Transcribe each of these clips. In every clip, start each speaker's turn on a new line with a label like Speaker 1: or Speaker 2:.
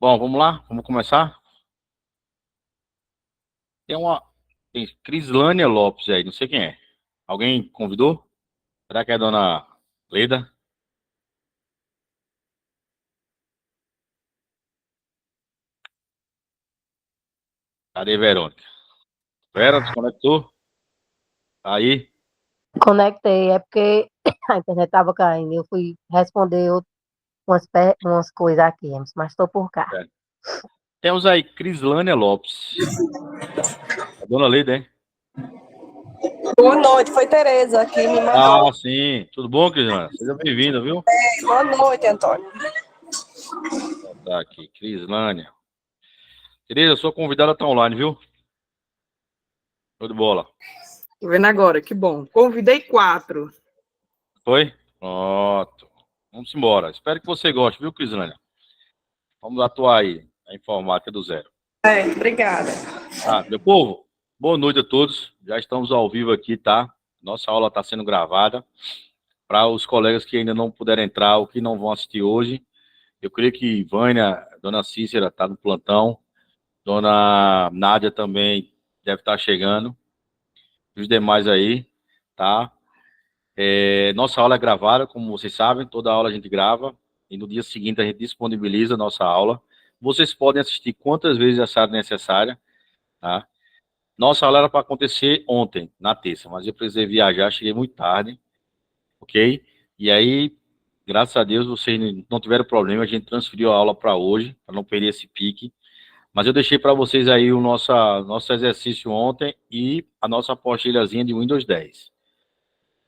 Speaker 1: Bom, vamos lá? Vamos começar? Tem uma. Tem Crislânia Lopes aí, não sei quem é. Alguém convidou? Será que é a dona Leda? Cadê Verônica? Vera, desconectou? Tá aí?
Speaker 2: Conectei, é porque a internet estava caindo. Eu fui responder umas coisas aqui, mas estou por cá.
Speaker 1: É. Temos aí Crislânia Lopes. A dona Leda, hein?
Speaker 3: Boa noite, foi Tereza que me
Speaker 1: Ah,
Speaker 3: mandou.
Speaker 1: sim. Tudo bom, Crislânia? Seja bem-vinda, viu?
Speaker 3: Boa noite, Antônio.
Speaker 1: Tá aqui, Crislânia. Tereza, sua convidada tá online, viu? Show de bola.
Speaker 4: Tô vendo agora, que bom. Convidei 4.
Speaker 1: Foi? Pronto. Vamos embora. Espero que você goste, viu, Crislânia? Vamos atuar aí, a informática do zero.
Speaker 3: Obrigada.
Speaker 1: Ah, meu povo, boa noite a todos. Já estamos ao vivo aqui, tá? Nossa aula está sendo gravada. Para os colegas que ainda não puderam entrar ou que não vão assistir hoje, eu creio que Vânia, Dona Cícera está no plantão, Dona Nádia também deve estar chegando, e os demais aí, tá? Nossa aula é gravada, como vocês sabem, toda aula a gente grava, e no dia seguinte a gente disponibiliza a nossa aula. Vocês podem assistir quantas vezes acharem necessária, tá? Nossa aula era para acontecer ontem, na terça, mas eu precisei viajar, cheguei muito tarde, ok? E aí, graças a Deus, vocês não tiveram problema, a gente transferiu a aula para hoje, para não perder esse pique. Mas eu deixei para vocês aí o nosso exercício ontem e a nossa apostila,zinha de Windows 10.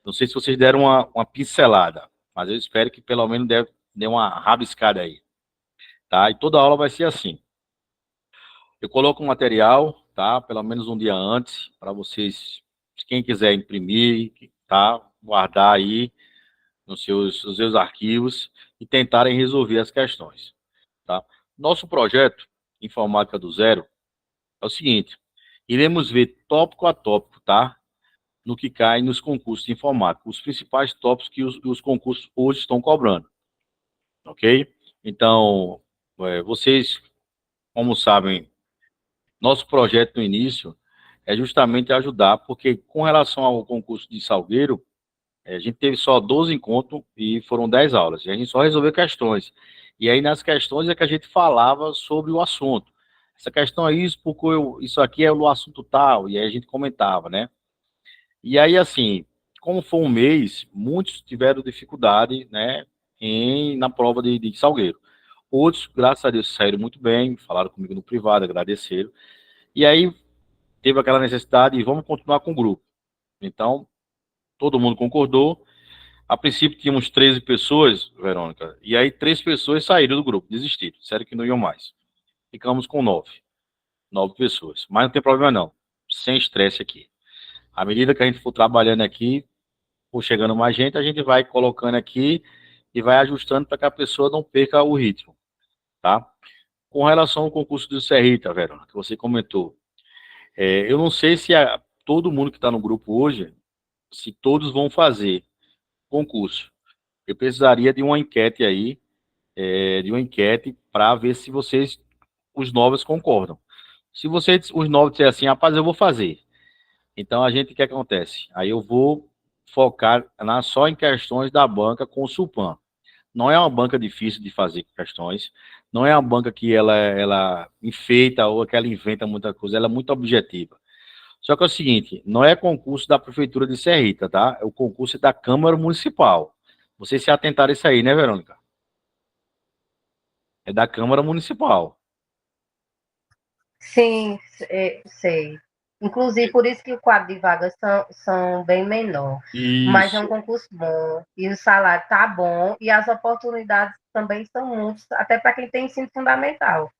Speaker 1: Não sei se vocês deram uma pincelada, mas eu espero que pelo menos dê uma rabiscada aí, tá? E toda aula vai ser assim. Eu coloco o material, tá? Pelo menos um dia antes, para vocês, quem quiser imprimir, tá? Guardar aí nos seus arquivos e tentarem resolver as questões, tá? Nosso projeto Informática do Zero é o seguinte: iremos ver tópico a tópico, tá? No que cai nos concursos de informática, os principais tópicos que os concursos hoje estão cobrando, ok? Então, vocês, como sabem, nosso projeto no início é justamente ajudar, porque com relação ao concurso de Salgueiro, a gente teve só 12 encontros e foram 10 aulas. E a gente só resolveu questões. E aí, nas questões, é que a gente falava sobre o assunto. Essa questão é isso, porque isso aqui é o assunto tal. E aí a gente comentava, né? E aí, assim, como foi um mês, muitos tiveram dificuldade, né? Na prova de Salgueiro. Outros, graças a Deus, saíram muito bem, falaram comigo no privado, agradeceram. E aí, teve aquela necessidade de vamos continuar com o grupo. Então, todo mundo concordou. A princípio tínhamos 13 pessoas, Verônica, e aí 3 pessoas saíram do grupo, desistiram, disseram que não iam mais. Ficamos com 9 pessoas. Mas não tem problema não, sem estresse aqui. À medida que a gente for trabalhando aqui, for chegando mais gente, a gente vai colocando aqui e vai ajustando para que a pessoa não perca o ritmo, tá? Com relação ao concurso do Serrita, Verônica, que você comentou, eu não sei se todo mundo que está no grupo hoje, se todos vão fazer concurso. Eu precisaria de uma enquete aí, de uma enquete para ver se vocês, os novos, concordam. Se vocês, os novos, disserem assim, rapaz, eu vou fazer. Então, a gente, o que acontece? Aí eu vou focar só em questões da banca com o Supan. Não é uma banca difícil de fazer questões, não é uma banca que ela enfeita ou que ela inventa muita coisa, ela é muito objetiva. Só que é o seguinte, não é concurso da Prefeitura de Serrita, tá? É o concurso da Câmara Municipal. Vocês se atentaram a isso aí, né, Verônica? É da Câmara Municipal.
Speaker 2: Sim, sei. Inclusive, por isso que o quadro de vagas são bem menor. Mas é um
Speaker 1: Isso,
Speaker 2: concurso bom, e o salário tá bom, e as oportunidades também são muitas, até para quem tem ensino fundamental.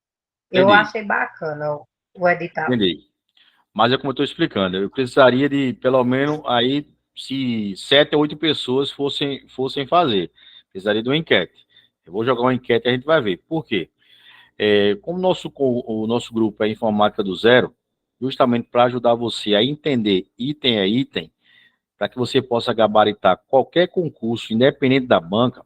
Speaker 2: Eu
Speaker 1: entendi,
Speaker 2: achei bacana o edital.
Speaker 1: entendi. Mas é como eu estou explicando, eu precisaria de, pelo menos, aí, se 7 ou 8 pessoas fossem fazer. Precisaria de uma enquete. Eu vou jogar uma enquete e a gente vai ver. Por quê? Como o nosso grupo é Informática do Zero, justamente para ajudar você a entender item a item, para que você possa gabaritar qualquer concurso, independente da banca,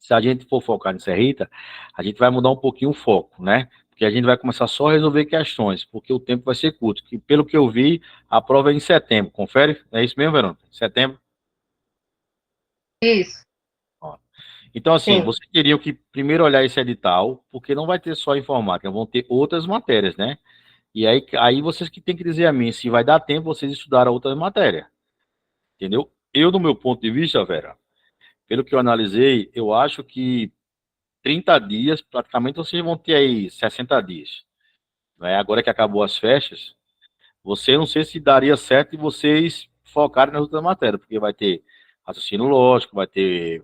Speaker 1: se a gente for focar em Serrita, a gente vai mudar um pouquinho o foco, né? Porque a gente vai começar só a resolver questões, porque o tempo vai ser curto. Que, pelo que eu vi, a prova é em setembro. Confere? É isso mesmo, Verônica? Setembro?
Speaker 2: Isso,
Speaker 1: Ó. Então, assim,
Speaker 2: sim.
Speaker 1: vocês teriam que primeiro olhar esse edital, porque não vai ter só informática, vão ter outras matérias, né? E aí vocês que têm que dizer a mim se vai dar tempo vocês estudarem outras matérias, entendeu? Eu, do meu ponto de vista, Vera, pelo que eu analisei, eu acho que 30 dias, praticamente vocês vão ter aí 60 dias. Né? Agora que acabou as festas, você não sei se daria certo de vocês focarem nas outras matérias, porque vai ter raciocínio lógico, vai ter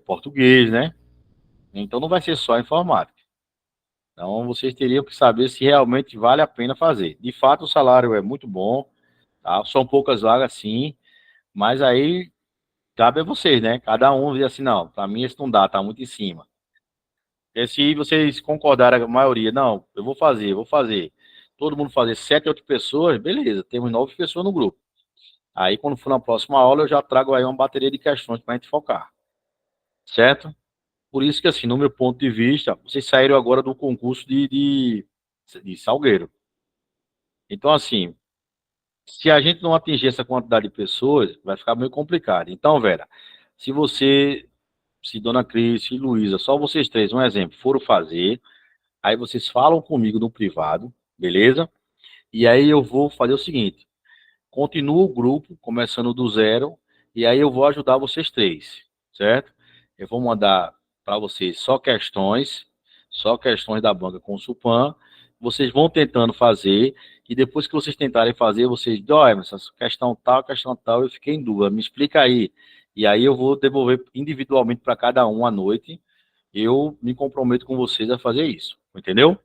Speaker 1: português, né? Então não vai ser só informática. Então vocês teriam que saber se realmente vale a pena fazer. De fato, o salário é muito bom, tá? São poucas vagas, sim, mas aí cabe a vocês, né? Cada um diz assim, não, para mim isso não dá, tá muito em cima. E se vocês concordarem, a maioria, não, eu vou fazer. Todo mundo fazer 7, 8 pessoas, beleza, temos 9 pessoas no grupo. Aí, quando for na próxima aula, eu já trago aí uma bateria de questões para a gente focar. Certo? Por isso que, assim, no meu ponto de vista, vocês saíram agora do concurso de Salgueiro. Então, assim, se a gente não atingir essa quantidade de pessoas, vai ficar meio complicado. Então, Vera, se você, se Dona Cris e Luísa, só vocês três, um exemplo, foram fazer, aí vocês falam comigo no privado, beleza? E aí eu vou fazer o seguinte, continuo o grupo, começando do zero, e aí eu vou ajudar vocês três, certo? Eu vou mandar para vocês só questões da banca com o Supan, vocês vão tentando fazer, e depois que vocês tentarem fazer, vocês dizem, olha, essa questão tal, eu fiquei em dúvida, me explica aí. E aí eu vou devolver individualmente para cada um à noite, eu me comprometo com vocês a fazer isso, entendeu?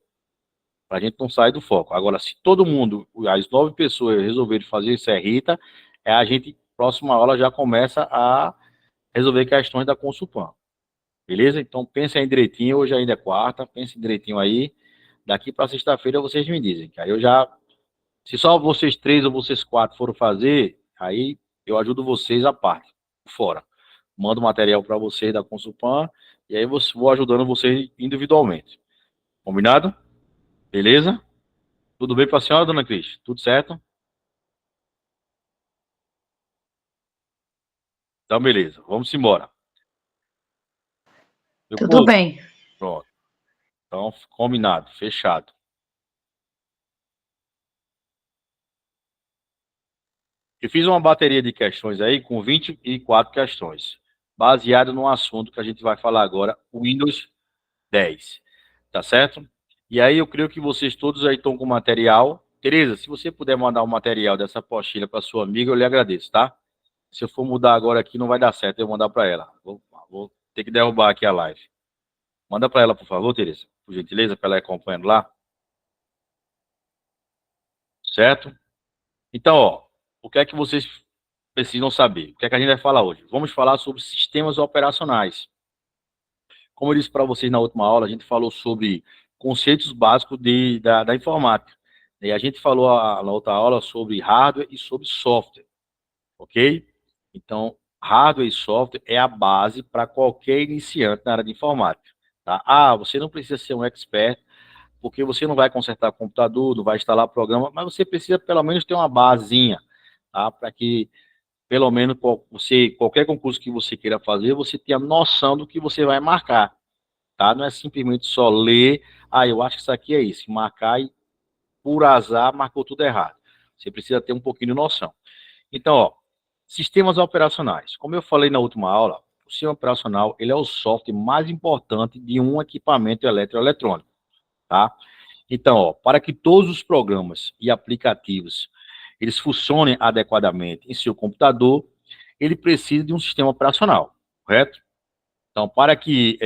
Speaker 1: Para a gente não sair do foco. Agora, se todo mundo, as 9 pessoas resolverem fazer isso, Rita, a gente, próxima aula, já começa a resolver questões da Consulpan. Beleza? Então, pense aí direitinho. Hoje ainda é quarta, pense direitinho aí. Daqui para sexta-feira vocês me dizem. Que aí eu já. Se só vocês três ou vocês quatro foram fazer, aí eu ajudo vocês à parte, fora. Mando material para vocês da Consulpan e aí vou ajudando vocês individualmente. Combinado? Beleza? Tudo bem para a senhora, dona Cris? Tudo certo? Então, beleza. Vamos embora. Meu
Speaker 5: Tudo
Speaker 1: povo,
Speaker 5: bem.
Speaker 1: pronto. Então, combinado, fechado. Eu fiz uma bateria de questões aí com 24 questões, baseado no assunto que a gente vai falar agora, o Windows 10. Tá certo? E aí eu creio que vocês todos aí estão com material. Tereza, se você puder mandar o material dessa apostila para sua amiga, eu lhe agradeço, tá? Se eu for mudar agora aqui, não vai dar certo eu mandar para ela. Vou ter que derrubar aqui a live. Manda para ela, por favor, Tereza, por gentileza, para ela ir acompanhando lá. Certo? Então, ó, o que é que vocês precisam saber? O que é que a gente vai falar hoje? Vamos falar sobre sistemas operacionais. Como eu disse para vocês na última aula, a gente falou sobre conceitos básicos da informática. E a gente falou na outra aula sobre hardware e sobre software, ok? Então, hardware e software é a base para qualquer iniciante na área de informática. Tá? Ah, você não precisa ser um expert, porque você não vai consertar computador, não vai instalar programa, mas você precisa pelo menos ter uma basezinha, tá? Para que, pelo menos, qualquer concurso que você queira fazer, você tenha noção do que você vai marcar, tá? Não é simplesmente só ler, eu acho que isso aqui é isso, marcar e, por azar, marcou tudo errado. Você precisa ter um pouquinho de noção. Então, ó, sistemas operacionais. Como eu falei na última aula, o sistema operacional, ele é o software mais importante de um equipamento eletroeletrônico, tá? Então, ó, para que todos os programas e aplicativos eles funcionem adequadamente em seu computador, ele precisa de um sistema operacional, correto? Então, para que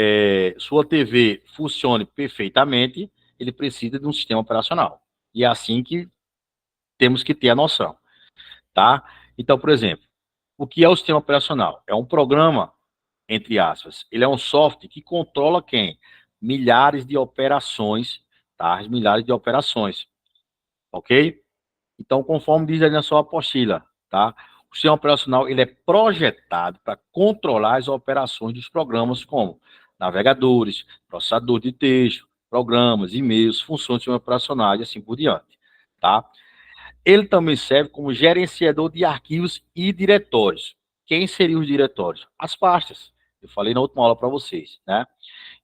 Speaker 1: sua TV funcione perfeitamente, ele precisa de um sistema operacional. E é assim que temos que ter a noção, tá? Então, por exemplo, o que é o sistema operacional? É um programa, entre aspas, ele é um software que controla quem? Milhares de operações, tá? As milhares de operações, ok? Então, conforme diz aí na sua apostila, tá? O sistema operacional, ele é projetado para controlar as operações dos programas como navegadores, processador de texto, programas, e-mails, funções do sistema operacional e assim por diante, tá? Ele também serve como gerenciador de arquivos e diretórios. Quem seriam os diretórios? As pastas. Eu falei na última aula para vocês, né?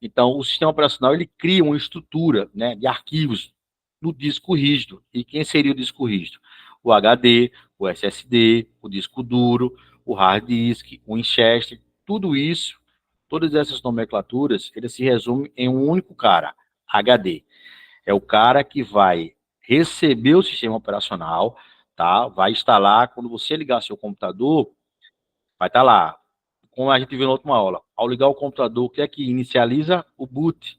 Speaker 1: Então, o sistema operacional, ele cria uma estrutura, né, de arquivos no disco rígido. E quem seria o disco rígido? O HD, o SSD, o disco duro, o hard disk, o Winchester, tudo isso, todas essas nomenclaturas, ele se resume em um único cara, HD. É o cara que vai receber o sistema operacional, tá? Vai instalar, quando você ligar seu computador, vai estar lá, como a gente viu na última aula. Ao ligar o computador, o que é que inicializa? O boot,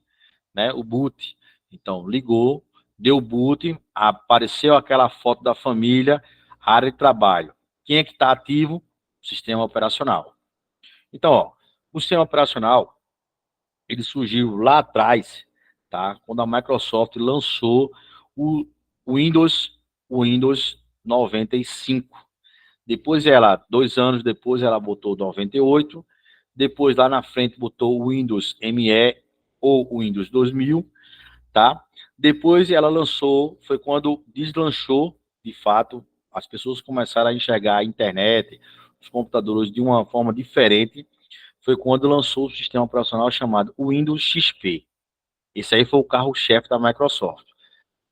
Speaker 1: né? O boot. Então, ligou, deu boot, apareceu aquela foto da família, área de trabalho. Quem é que está ativo? O sistema operacional. Então, ó, o sistema operacional, ele surgiu lá atrás, tá? Quando a Microsoft lançou o Windows 95. Depois ela, 2 anos depois, ela botou 98. Depois, lá na frente, botou o Windows ME ou o Windows 2000, tá? Depois ela lançou, foi quando deslanchou, de fato, as pessoas começaram a enxergar a internet, os computadores de uma forma diferente, foi quando lançou o sistema operacional chamado Windows XP. Esse aí foi o carro-chefe da Microsoft.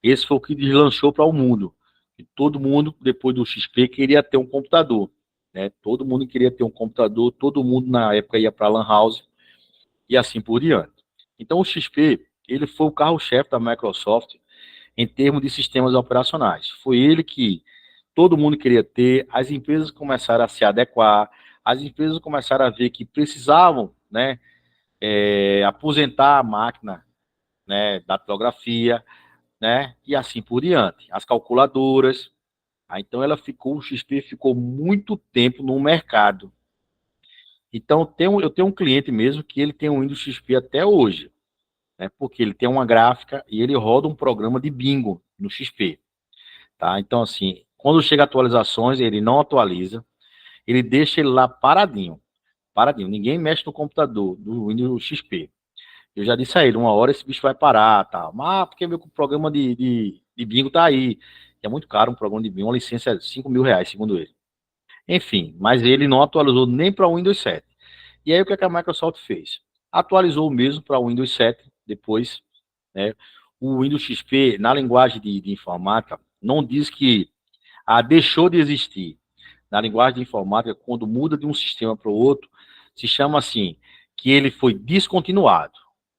Speaker 1: Esse foi o que deslanchou para o mundo. E todo mundo, depois do XP, queria ter um computador, né? Todo mundo queria ter um computador, todo mundo na época ia para a Lan House e assim por diante. Então o XP, ele foi o carro-chefe da Microsoft em termos de sistemas operacionais. Foi ele que todo mundo queria ter, as empresas começaram a se adequar, as empresas começaram a ver que precisavam, né, aposentar a máquina, né, datilografia, né, e assim por diante. As calculadoras. Então o XP ficou muito tempo no mercado. Então eu tenho um cliente mesmo que ele tem um Windows XP até hoje, né, porque ele tem uma gráfica e ele roda um programa de bingo no XP, tá? Então assim, quando chega atualizações, ele não atualiza, ele deixa ele lá paradinho, paradinho. Ninguém mexe no computador do Windows XP. Eu já disse a ele, uma hora esse bicho vai parar, tá? Mas porque meu programa de bingo tá aí. É muito caro um programa de bingo, uma licença é R$ 5.000, segundo ele. Enfim, mas ele não atualizou nem para o Windows 7. E aí o que a Microsoft fez? Atualizou mesmo para o Windows 7, depois, né? O Windows XP, na linguagem de informática, não diz que deixou de existir. Na linguagem de informática, quando muda de um sistema para o outro, se chama assim, que ele foi descontinuado,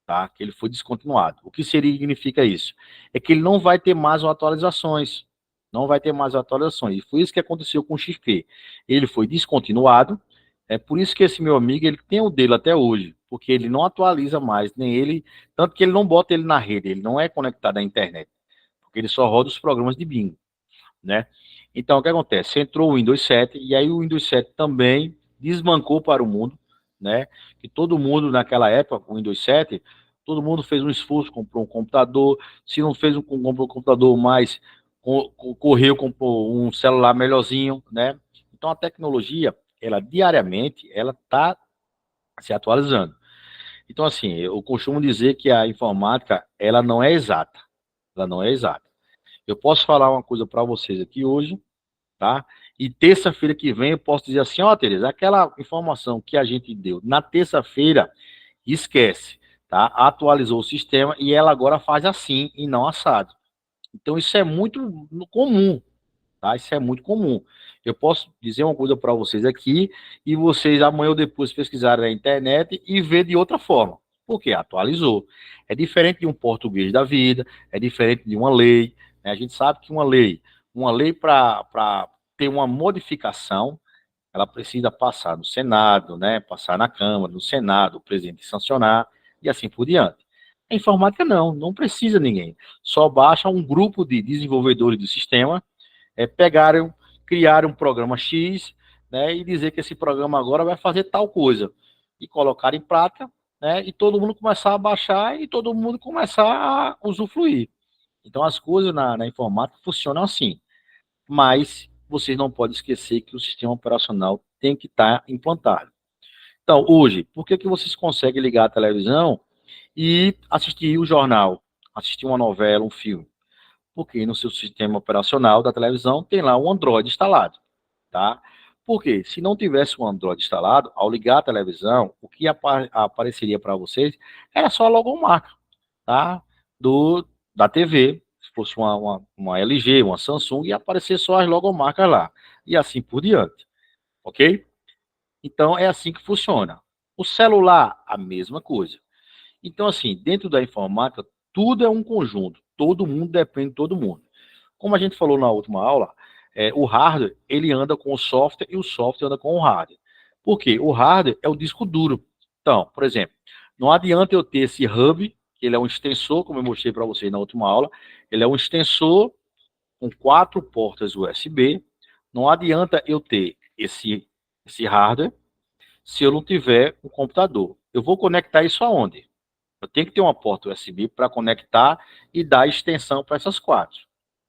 Speaker 1: tá? Que ele foi descontinuado. O que significa isso? É que ele não vai ter mais atualizações. Não vai ter mais atualizações. E foi isso que aconteceu com o XP. Ele foi descontinuado. É por isso que esse meu amigo, ele tem o dele até hoje, porque ele não atualiza mais, nem ele, tanto que ele não bota ele na rede, ele não é conectado à internet, porque ele só roda os programas de bingo, né? Então, o que acontece? Entrou o Windows 7, e aí o Windows 7 também desbancou para o mundo, né? E todo mundo naquela época, com o Windows 7, todo mundo fez um esforço, comprou um computador, se não fez comprou um computador mais, correu, comprou um celular melhorzinho, né? Então, a tecnologia, ela diariamente, ela está se atualizando. Então, assim, eu costumo dizer que a informática, ela não é exata. Ela não é exata. Eu posso falar uma coisa para vocês aqui hoje, tá? E terça-feira que vem eu posso dizer assim, ó, Tereza, aquela informação que a gente deu na terça-feira, esquece, tá? Atualizou o sistema e ela agora faz assim e não assado. Então isso é muito comum, tá? Isso é muito comum. Eu posso dizer uma coisa para vocês aqui e vocês amanhã ou depois pesquisarem na internet e ver de outra forma. Porque atualizou. É diferente de um português da vida, é diferente de uma lei, né? A gente sabe que uma lei para ter uma modificação, ela precisa passar no Senado, né? Passar na Câmara, no Senado, o presidente sancionar e assim por diante. A informática não precisa ninguém. Só basta um grupo de desenvolvedores do sistema pegaram, criaram um programa X, né, e dizer que esse programa agora vai fazer tal coisa. E colocar em prática, né, e todo mundo começar a baixar e todo mundo começar a usufruir. Então, as coisas na informática funcionam assim. Mas vocês não podem esquecer que o sistema operacional tem que estar implantado. Então, hoje, por que que vocês conseguem ligar a televisão e assistir o jornal, assistir uma novela, um filme? Porque no seu sistema operacional da televisão tem lá um Android instalado, tá? Porque se não tivesse um Android instalado, ao ligar a televisão, o que apareceria para vocês era só a logomarca, tá? Da TV, se fosse uma LG, uma Samsung, ia aparecer só as logomarcas lá, e assim por diante, ok? Então, é assim que funciona. O celular, a mesma coisa. Então, assim, dentro da informática, tudo é um conjunto. Todo mundo depende de todo mundo. Como a gente falou na última aula, o hardware, ele anda com o software e o software anda com o hardware. Por quê? O hardware é o disco duro. Então, por exemplo, não adianta eu ter esse hub, que ele é um extensor, como eu mostrei para vocês na última aula, ele é um extensor com 4 portas USB. Não adianta eu ter esse hardware se eu não tiver um computador. Eu vou conectar isso aonde? Eu tenho que ter uma porta USB para conectar e dar extensão para essas 4.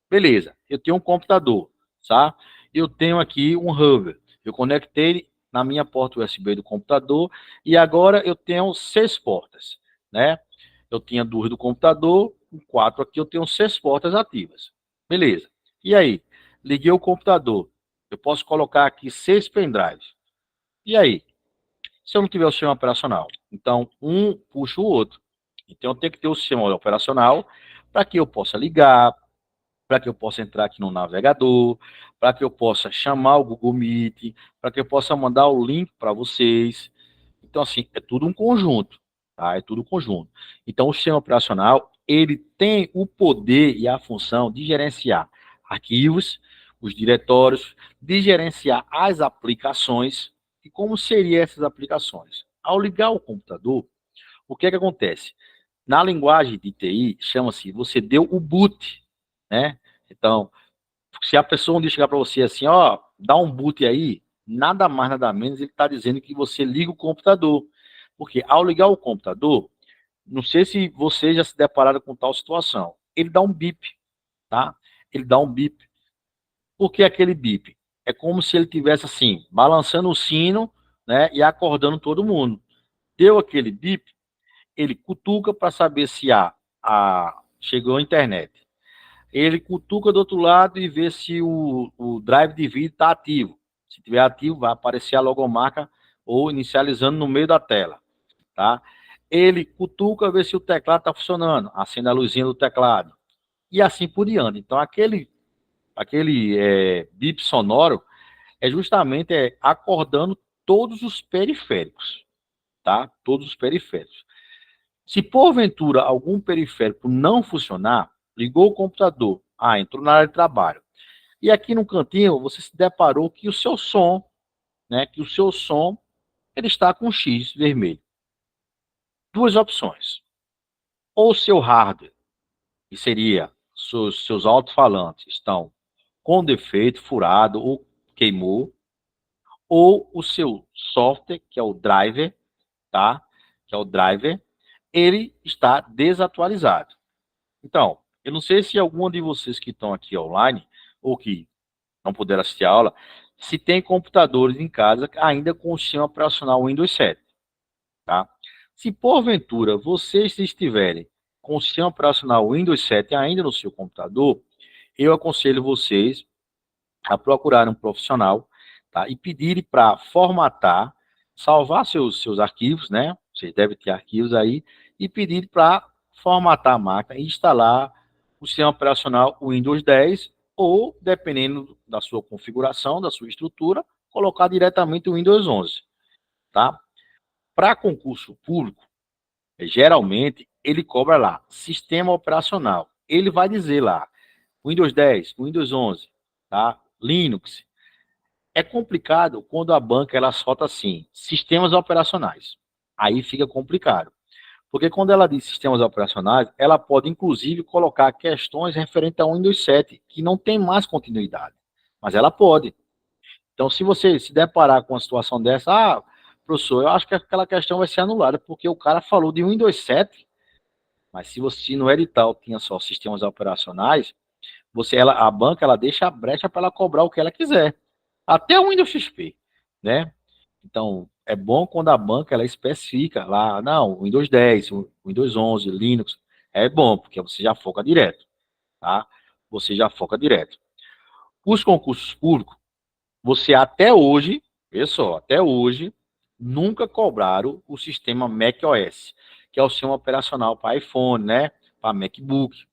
Speaker 1: Beleza, eu tenho um computador, tá? Eu tenho aqui um hub. Eu conectei na minha porta USB do computador e agora eu tenho 6 portas, né? Eu tinha 2 do computador, com 4 aqui eu tenho 6 portas ativas. Beleza. E aí? Liguei o computador. Eu posso colocar aqui 6 pendrives. E aí? Se eu não tiver o sistema operacional, então um puxa o outro. Então eu tenho que ter o sistema operacional para que eu possa ligar, para que eu possa entrar aqui no navegador, para que eu possa chamar o Google Meet, para que eu possa mandar o link para vocês. Então, assim, é tudo um conjunto, tá? É tudo um conjunto. Então, o sistema operacional, ele tem o poder e a função de gerenciar arquivos, os diretórios, de gerenciar as aplicações. E como seriam essas aplicações? Ao ligar o computador, o que é que acontece? Na linguagem de TI, chama-se, você deu o boot, né? Então, se a pessoa um dia chegar para você assim, ó, dá um boot aí, nada mais, nada menos, ele está dizendo que você liga o computador. Porque ao ligar o computador, não sei se vocês já se depararam com tal situação, ele dá um bip, tá? Ele dá um bip. Por que aquele bip? É como se ele tivesse assim, balançando o sino, né, e acordando todo mundo. Deu aquele bip, ele cutuca para saber se chegou a internet. Ele cutuca do outro lado e vê se o drive de vídeo está ativo. Se estiver ativo, vai aparecer a logomarca ou inicializando no meio da tela, tá? Ele cutuca, vê se o teclado está funcionando, acende a luzinha do teclado e assim por diante. Então, aquele bip sonoro é justamente acordando todos os periféricos, tá? Todos os periféricos. Se porventura algum periférico não funcionar, ligou o computador, entrou na área de trabalho, e aqui no cantinho você se deparou que o seu som, né, ele está com um X vermelho. Duas opções. Ou o seu hardware, que seria seus alto-falantes, estão com defeito, furado ou queimou, ou o seu software, que é o driver, tá? Que é o driver, ele está desatualizado. Então, eu não sei se algum de vocês que estão aqui online, ou que não puderam assistir a aula, se tem computadores em casa ainda com o sistema operacional Windows 7, tá? Se porventura vocês estiverem com o sistema operacional Windows 7 ainda no seu computador, eu aconselho vocês a procurar um profissional, tá? E pedirem para formatar, salvar seus arquivos, né? Vocês devem ter arquivos aí, e pedir para formatar a máquina e instalar o sistema operacional Windows 10 ou, dependendo da sua configuração, da sua estrutura, colocar diretamente o Windows 11, tá? Para concurso público, geralmente, ele cobra lá, sistema operacional. Ele vai dizer lá, Windows 10, Windows 11, tá? Linux. É complicado quando a banca ela solta assim, sistemas operacionais. Aí fica complicado. Porque quando ela diz sistemas operacionais, ela pode, inclusive, colocar questões referentes ao Windows 7, que não tem mais continuidade. Mas ela pode. Então, se você se deparar com uma situação dessa, professor, eu acho que aquela questão vai ser anulada, porque o cara falou de Windows 7, mas se você no edital tinha só sistemas operacionais, a banca ela deixa a brecha para ela cobrar o que ela quiser. Até o Windows XP, né? Então, é bom quando a banca ela especifica lá, não, Windows 10, Windows 11, Linux, é bom, porque você já foca direto, tá? Você já foca direto. Os concursos públicos, você até hoje, pessoal, até hoje, nunca cobraram o sistema macOS, que é o sistema operacional para iPhone, né? Para MacBook.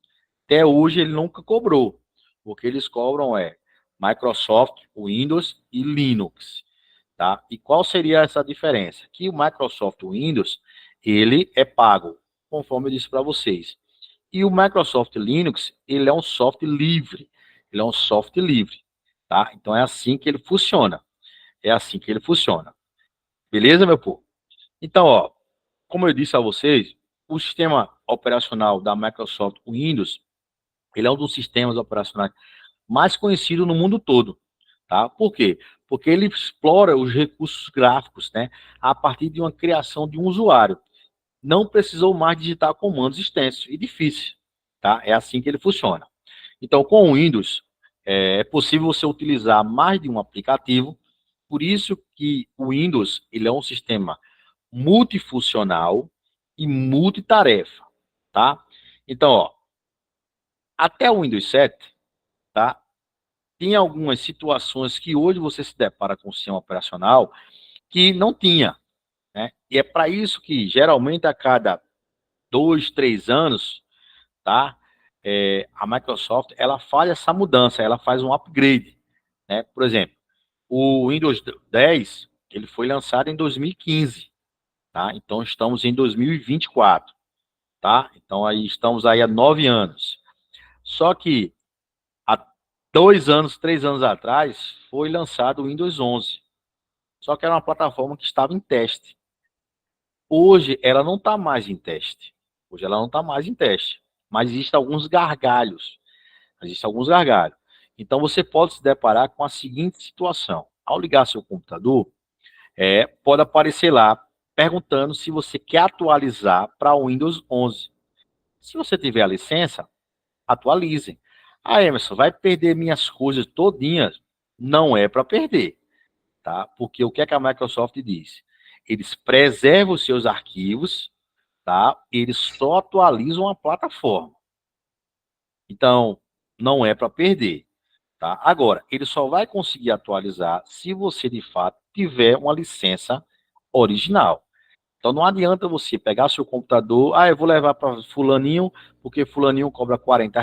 Speaker 1: Até hoje ele nunca cobrou. O que eles cobram é Microsoft, Windows e Linux, tá? E qual seria essa diferença? Que o Microsoft Windows, ele é pago, conforme eu disse para vocês. E o Microsoft Linux, ele é um software livre. Ele é um software livre, tá? Então é assim que ele funciona. É assim que ele funciona. Beleza, meu povo? Então, ó, como eu disse a vocês, o sistema operacional da Microsoft Windows, ele é um dos sistemas operacionais mais conhecidos no mundo todo, tá? Por quê? Porque ele explora os recursos gráficos, né, a partir de uma criação de um usuário. Não precisou mais digitar comandos extensos e difíceis, tá? É assim que ele funciona. Então, com o Windows, é possível você utilizar mais de um aplicativo, por isso que o Windows, ele é um sistema multifuncional e multitarefa, tá? Então, ó, até o Windows 7, tá? Tem algumas situações que hoje você se depara com o sistema operacional que não tinha, né? E é para isso que, geralmente, a cada 2, 3 anos, tá? A Microsoft, ela faz essa mudança, ela faz um upgrade, né? Por exemplo, o Windows 10, ele foi lançado em 2015, tá? Então, estamos em 2024, tá? Então, aí estamos aí há 9 anos. Só que há 2 anos, 3 anos atrás, foi lançado o Windows 11. Só que era uma plataforma que estava em teste. Hoje, ela não está mais em teste. Hoje, ela não está mais em teste. Mas existem alguns gargalhos. Existem alguns gargalhos. Então, você pode se deparar com a seguinte situação. Ao ligar seu computador, pode aparecer lá perguntando se você quer atualizar para o Windows 11. Se você tiver a licença, atualizem. Ah, Emerson, vai perder minhas coisas todinhas? Não é para perder, tá? Porque o que é que a Microsoft diz? Eles preservam os seus arquivos, tá? Eles só atualizam a plataforma. Então, não é para perder, tá? Agora, ele só vai conseguir atualizar se você, de fato, tiver uma licença original. Então, não adianta você pegar seu computador, eu vou levar para fulaninho, porque fulaninho cobra R$ 40,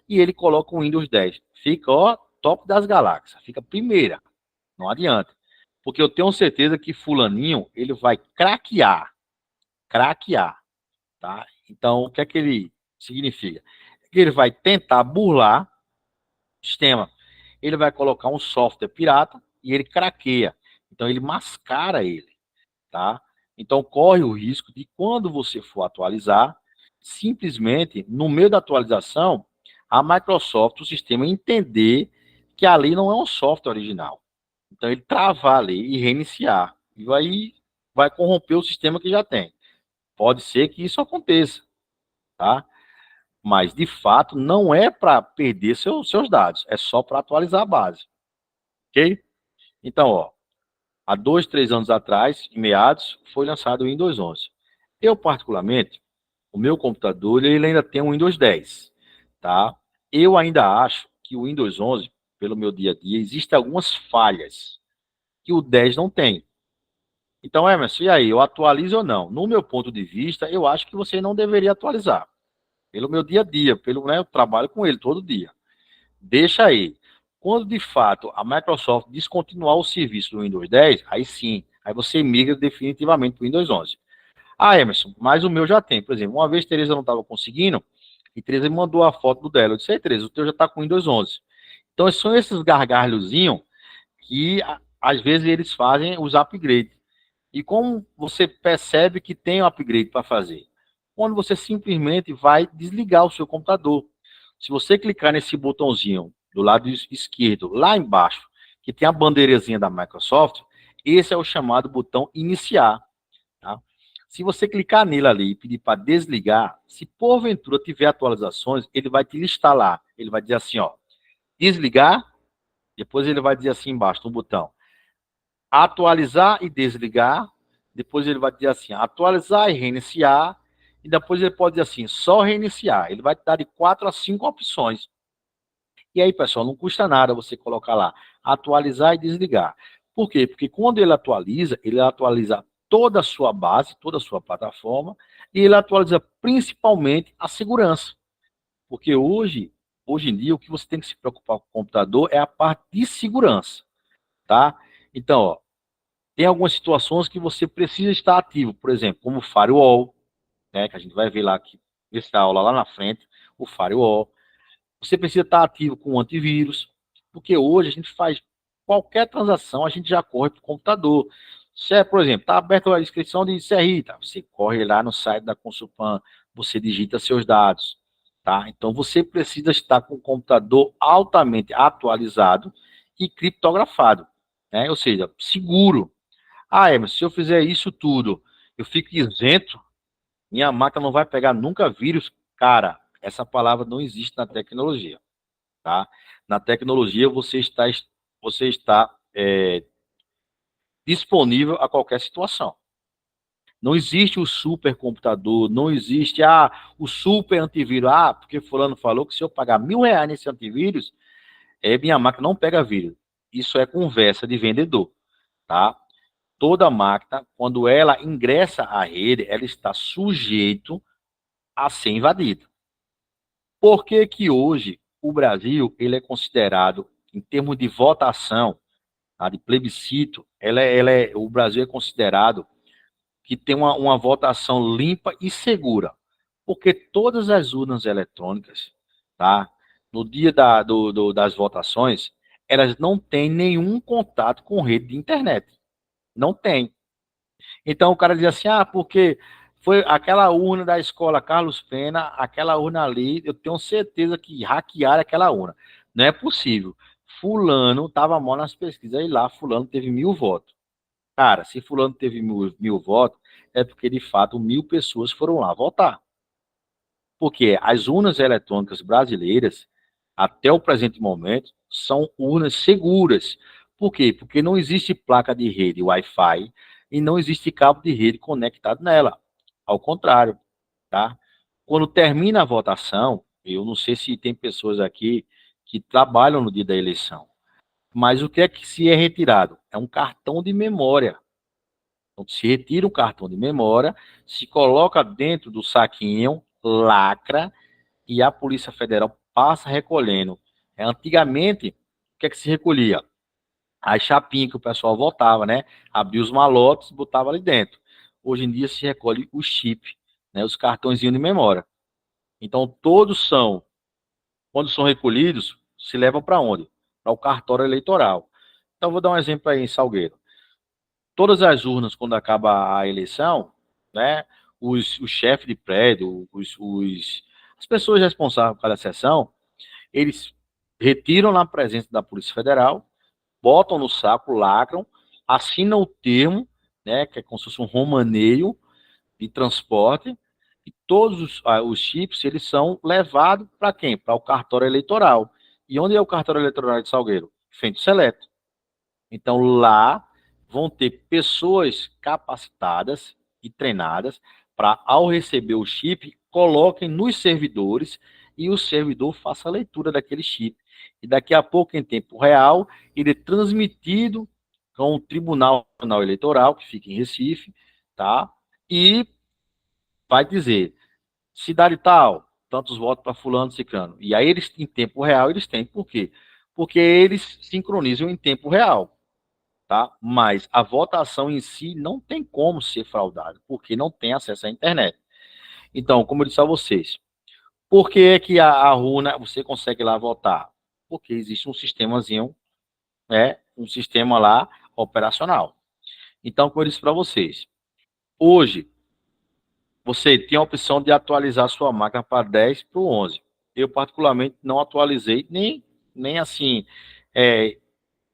Speaker 1: e ele coloca o Windows 10. Fica, ó, top das galáxias, fica primeira. Não adianta. Porque eu tenho certeza que fulaninho, ele vai craquear, tá? Então, o que é que ele significa? Que ele vai tentar burlar o sistema. Ele vai colocar um software pirata e ele craqueia. Então, ele mascara ele, tá? Então, corre o risco de, quando você for atualizar, simplesmente, no meio da atualização, a Microsoft, o sistema, entender que ali não é um software original. Então, ele travar ali e reiniciar. E aí vai corromper o sistema que já tem. Pode ser que isso aconteça, tá? Mas, de fato, não é para perder seus dados. É só para atualizar a base. Ok? Então, ó, há 2, 3 anos atrás, em meados, foi lançado o Windows 11. Eu, particularmente, o meu computador, ele ainda tem o Windows 10, tá? Eu ainda acho que o Windows 11, pelo meu dia a dia, existem algumas falhas que o 10 não tem. Então, Emerson, e aí, eu atualizo ou não? No meu ponto de vista, eu acho que você não deveria atualizar. Pelo meu dia a dia, eu trabalho com ele todo dia. Deixa aí. Quando, de fato, a Microsoft descontinuar o serviço do Windows 10, aí sim, aí você migra definitivamente para o Windows 11. Ah, Emerson, mas o meu já tem. Por exemplo, uma vez Tereza não estava conseguindo, e Tereza me mandou a foto do dela. Eu disse, Tereza, o teu já está com o Windows 11. Então, são esses gargalhozinhos que, às vezes, eles fazem os upgrades. E como você percebe que tem um upgrade para fazer? Quando você simplesmente vai desligar o seu computador. Se você clicar nesse botãozinho do lado esquerdo, lá embaixo, que tem a bandeirazinha da Microsoft, esse é o chamado botão iniciar, tá? Se você clicar nele ali e pedir para desligar, se porventura tiver atualizações, ele vai te listar lá. Ele vai dizer assim, ó, desligar, depois ele vai dizer assim embaixo, no botão, atualizar e desligar, depois ele vai dizer assim, atualizar e reiniciar, e depois ele pode dizer assim, só reiniciar. Ele vai te dar de 4 a 5 opções. E aí, pessoal, não custa nada você colocar lá, atualizar e desligar. Por quê? Porque quando ele atualiza toda a sua base, toda a sua plataforma, e ele atualiza principalmente a segurança. Porque hoje em dia, o que você tem que se preocupar com o computador é a parte de segurança, tá? Então, ó, tem algumas situações que você precisa estar ativo, por exemplo, como o firewall, né, que a gente vai ver lá aqui, nessa aula lá na frente, o firewall. Você precisa estar ativo com o antivírus, porque hoje a gente faz qualquer transação, a gente já corre para o computador. Se é, por exemplo, está aberta a inscrição de CRI, tá? Você corre lá no site da Consulpan, você digita seus dados, tá? Então você precisa estar com o computador altamente atualizado e criptografado, né? Ou seja, seguro. Ah, mas se eu fizer isso tudo, eu fico isento, minha máquina não vai pegar nunca vírus. Cara, essa palavra não existe na tecnologia, tá? Na tecnologia você está disponível a qualquer situação. Não existe o supercomputador, não existe o super antivírus. Ah, porque fulano falou que se eu pagar R$ 1.000 nesse antivírus, minha máquina não pega vírus. Isso é conversa de vendedor, tá? Toda máquina, quando ela ingressa à rede, ela está sujeito a ser invadida. Por que que hoje o Brasil ele é considerado, em termos de votação, tá, de plebiscito, o Brasil é considerado que tem uma votação limpa e segura, porque todas as urnas eletrônicas, tá, no dia das votações, elas não têm nenhum contato com rede de internet. Não tem. Então o cara diz assim, porque foi aquela urna da escola Carlos Pena, aquela urna ali, eu tenho certeza que hackearam aquela urna. Não é possível. Fulano estava mal nas pesquisas, e lá fulano teve 1.000 votos. Cara, se fulano teve mil votos, é porque de fato 1.000 pessoas foram lá votar. Porque as urnas eletrônicas brasileiras, até o presente momento, são urnas seguras. Por quê? Porque não existe placa de rede Wi-Fi e não existe cabo de rede conectado nela. Ao contrário, tá? Quando termina a votação, eu não sei se tem pessoas aqui que trabalham no dia da eleição, mas o que se é retirado? É um cartão de memória. Então, se retira o cartão de memória, se coloca dentro do saquinho, lacra, e a Polícia Federal passa recolhendo. Antigamente, o que é que se recolhia? As chapinhas que o pessoal voltava, né? Abria os malotes e botava ali dentro. Hoje em dia se recolhe o chip, né? Os cartõezinhos de memória. Então, todos são, quando são recolhidos, se levam para onde? Para o cartório eleitoral. Então, vou dar um exemplo aí em Salgueiro. Todas as urnas, quando acaba a eleição, né? Os chefes de prédio, as pessoas responsáveis por cada sessão, eles retiram na presença da Polícia Federal, botam no saco, lacram, assinam o termo, né, que é como se fosse um romaneio de transporte, e todos os chips, eles são levados para quem? Para o cartório eleitoral. E onde é o cartório eleitoral de Salgueiro? Feito Seleto. Então, lá vão ter pessoas capacitadas e treinadas para, ao receber o chip, coloquem nos servidores e o servidor faça a leitura daquele chip. E daqui a pouco, em tempo real, ele é transmitido com o Tribunal Nacional Eleitoral, que fica em Recife, tá? E vai dizer, cidade tal, tantos votos para fulano, ciclano. E aí eles, em tempo real, eles têm. Por quê? Porque eles sincronizam em tempo real. Tá? Mas a votação em si não tem como ser fraudada, porque não tem acesso à internet. Então, como eu disse a vocês, por que é que a urna você consegue lá votar? Porque existe um sistemazinho, né, um sistema lá operacional. Então, como eu disse para vocês, hoje você tem a opção de atualizar sua máquina para 10 para o 11. Eu, particularmente, não atualizei, nem assim,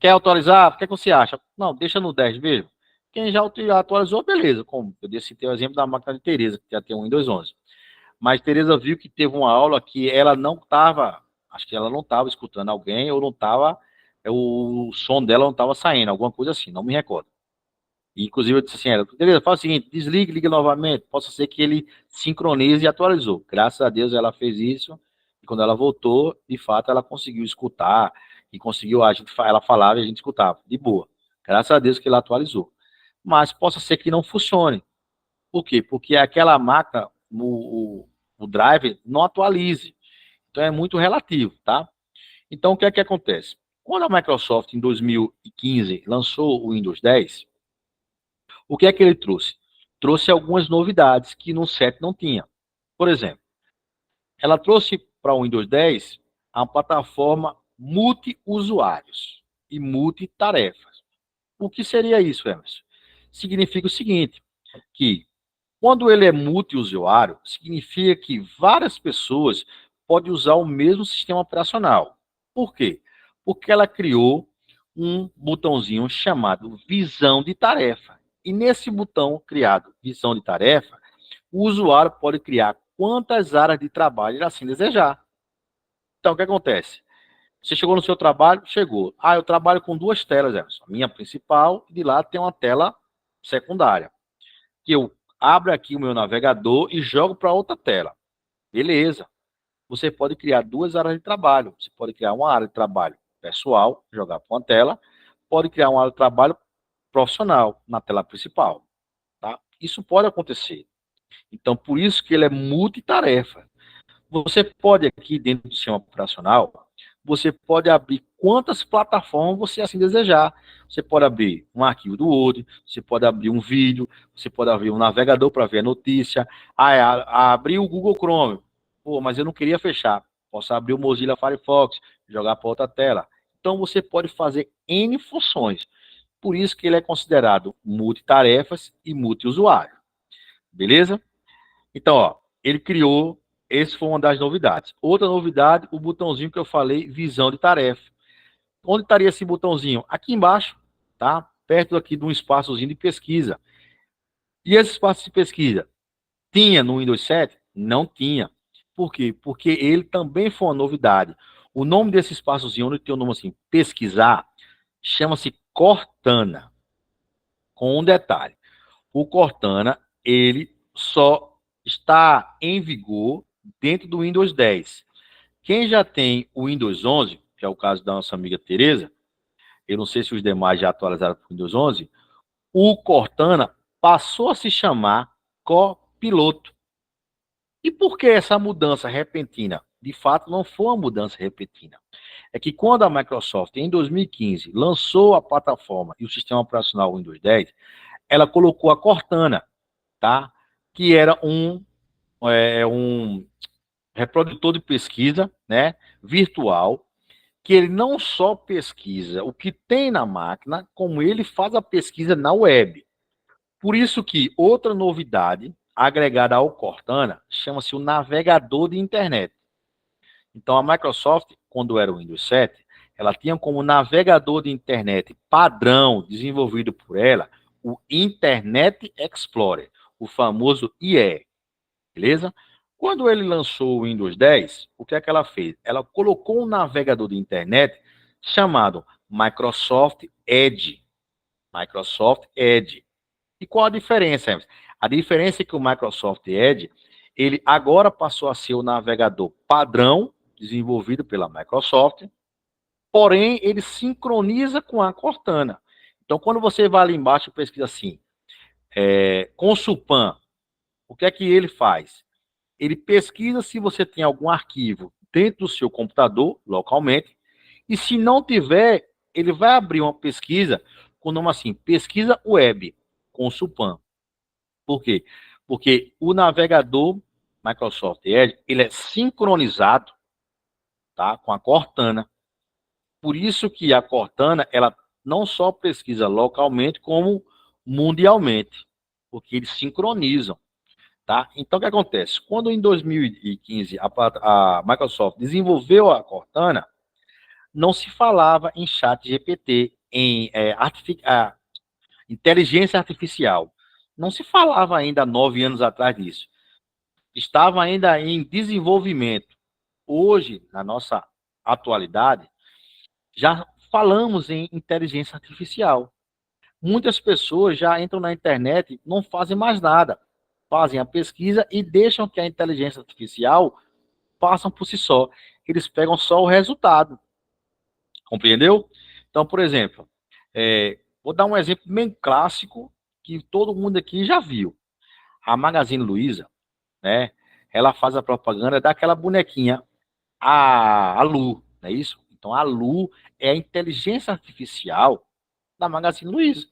Speaker 1: quer atualizar? O que é que você acha? Não, deixa no 10 mesmo. Quem já atualizou, beleza. Como eu citei o exemplo da máquina de Tereza, que já tem um Windows 11. Mas Tereza viu que teve uma aula que ela não estava, acho que ela não estava escutando alguém ou não estava o som dela não estava saindo, alguma coisa assim, não me recordo. E, inclusive eu disse assim, beleza, faz o seguinte, desliga, liga novamente, possa ser que ele sincronize e atualizou. Graças a Deus ela fez isso, e quando ela voltou, de fato ela conseguiu escutar, e conseguiu, ela falava e a gente escutava, de boa. Graças a Deus que ela atualizou. Mas possa ser que não funcione. Por quê? Porque aquela máquina, o driver, não atualize. Então é muito relativo, tá? Então o que é que acontece? Quando a Microsoft, em 2015, lançou o Windows 10, o que é que ele trouxe? Trouxe algumas novidades que no 7 não tinha. Por exemplo, ela trouxe para o Windows 10 a plataforma multi-usuários e multitarefas. O que seria isso, Emerson? Significa o seguinte, que quando ele é multi-usuário, significa que várias pessoas podem usar o mesmo sistema operacional. Por quê? Porque ela criou um botãozinho chamado visão de tarefa. E nesse botão criado, visão de tarefa, o usuário pode criar quantas áreas de trabalho ele assim desejar. Então, o que acontece? Você chegou no seu trabalho? Chegou. Eu trabalho com duas telas, Emerson. A minha principal, e de lá tem uma tela secundária. Que eu abro aqui o meu navegador e jogo para outra tela. Beleza. Você pode criar duas áreas de trabalho. Você pode criar uma área de trabalho pessoal, jogar para uma tela. Pode criar uma área de trabalho profissional na tela principal. Tá? Isso pode acontecer. Então, por isso que ele é multitarefa. Você pode aqui, dentro do sistema operacional, você pode abrir quantas plataformas você assim desejar. Você pode abrir um arquivo do Word, você pode abrir um vídeo, você pode abrir um navegador para ver a notícia, abrir o Google Chrome. Pô, mas eu não queria fechar. Posso abrir o Mozilla Firefox, jogar para outra tela. Então, você pode fazer N funções. Por isso que ele é considerado multitarefas e multiusuário. Beleza? Então, ó, ele criou, esse foi uma das novidades. Outra novidade, o botãozinho que eu falei, visão de tarefa. Onde estaria esse botãozinho? Aqui embaixo, tá? Perto aqui de um espaçozinho de pesquisa. E esse espaço de pesquisa tinha no Windows 7? Não tinha. Por quê? Porque ele também foi uma novidade. O nome desse espaçozinho, onde tem o nome assim, pesquisar, chama-se Cortana. Com um detalhe. O Cortana, ele só está em vigor dentro do Windows 10. Quem já tem o Windows 11, que é o caso da nossa amiga Tereza, eu não sei se os demais já atualizaram para o Windows 11, o Cortana passou a se chamar Copiloto. E por que essa mudança repentina? De fato, não foi uma mudança repentina. É que quando a Microsoft, em 2015, lançou a plataforma e o sistema operacional Windows 10, ela colocou a Cortana, tá? Que era um reprodutor de pesquisa, né, virtual, que ele não só pesquisa o que tem na máquina, como ele faz a pesquisa na web. Por isso que outra novidade agregada ao Cortana chama-se o navegador de internet. Então a Microsoft, quando era o Windows 7, ela tinha como navegador de internet padrão desenvolvido por ela o Internet Explorer, o famoso IE, beleza? Quando ele lançou o Windows 10, o que é que ela fez? Ela colocou um navegador de internet chamado Microsoft Edge. Microsoft Edge. E qual a diferença, Emerson? A diferença é que o Microsoft Edge, ele agora passou a ser o navegador padrão desenvolvido pela Microsoft, porém ele sincroniza com a Cortana. Então, quando você vai ali embaixo e pesquisa assim, Consulpan, o que é que ele faz? Ele pesquisa se você tem algum arquivo dentro do seu computador, localmente, e se não tiver, ele vai abrir uma pesquisa com o nome assim, pesquisa web, Consulpan. Por quê? Porque o navegador Microsoft Edge, ele é sincronizado, tá, com a Cortana. Por isso que a Cortana, ela não só pesquisa localmente, como mundialmente, porque eles sincronizam. Tá? Então, o que acontece? Quando em 2015 a Microsoft desenvolveu a Cortana, não se falava em chat GPT, em inteligência artificial. Não se falava ainda há 9 anos atrás disso. Estava ainda em desenvolvimento. Hoje, na nossa atualidade, já falamos em inteligência artificial. Muitas pessoas já entram na internet, não fazem mais nada, fazem a pesquisa e deixam que a inteligência artificial façam por si só. Eles pegam só o resultado. Compreendeu? Então, por exemplo, vou dar um exemplo bem clássico que todo mundo aqui já viu. A Magazine Luiza, né? Ela faz a propaganda daquela bonequinha, a Lu, não é isso? Então, a Lu é a inteligência artificial da Magazine Luiza.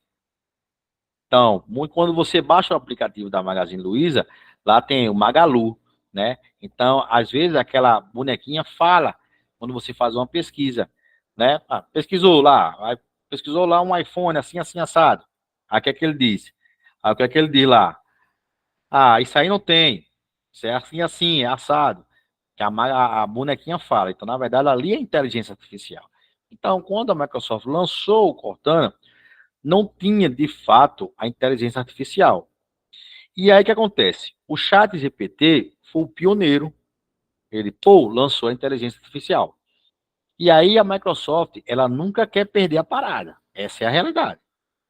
Speaker 1: Então, quando você baixa o aplicativo da Magazine Luiza, lá tem o Magalu, né? Então, às vezes, aquela bonequinha fala quando você faz uma pesquisa, né? Pesquisou lá um iPhone assim, assim, assado. Aí o que é que ele diz? Aí o que é que ele diz lá? Ah, isso aí não tem. Isso é assim, assim, é assado. Que a bonequinha fala. Então, na verdade, ali é inteligência artificial. Então, quando a Microsoft lançou o Cortana, não tinha, de fato, a inteligência artificial. E aí o que acontece? O chat GPT foi o pioneiro. Ele, lançou a inteligência artificial. E aí a Microsoft, ela nunca quer perder a parada. Essa é a realidade.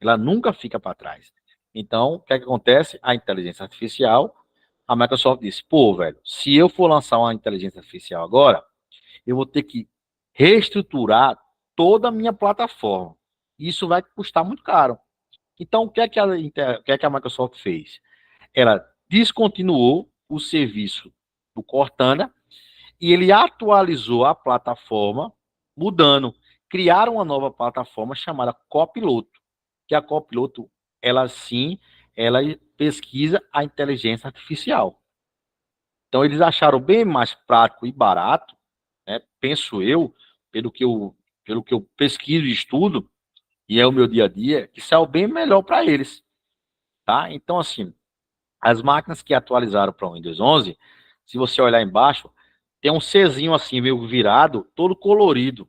Speaker 1: Ela nunca fica para trás. Então, o que acontece? A inteligência artificial, a Microsoft disse, velho, se eu for lançar uma inteligência artificial agora, eu vou ter que reestruturar toda a minha plataforma. Isso vai custar muito caro. Então, o que é que a Microsoft fez? Ela descontinuou o serviço do Cortana e ele atualizou a plataforma, mudando. Criaram uma nova plataforma chamada Copiloto, que a Copiloto, ela sim, ela pesquisa a inteligência artificial. Então, eles acharam bem mais prático e barato, né, penso eu, pelo que eu pesquiso e estudo, e é o meu dia a dia, que saiu bem melhor para eles. Tá? Então, assim, as máquinas que atualizaram para o Windows 11, se você olhar embaixo, tem um Czinho assim, meio virado, todo colorido,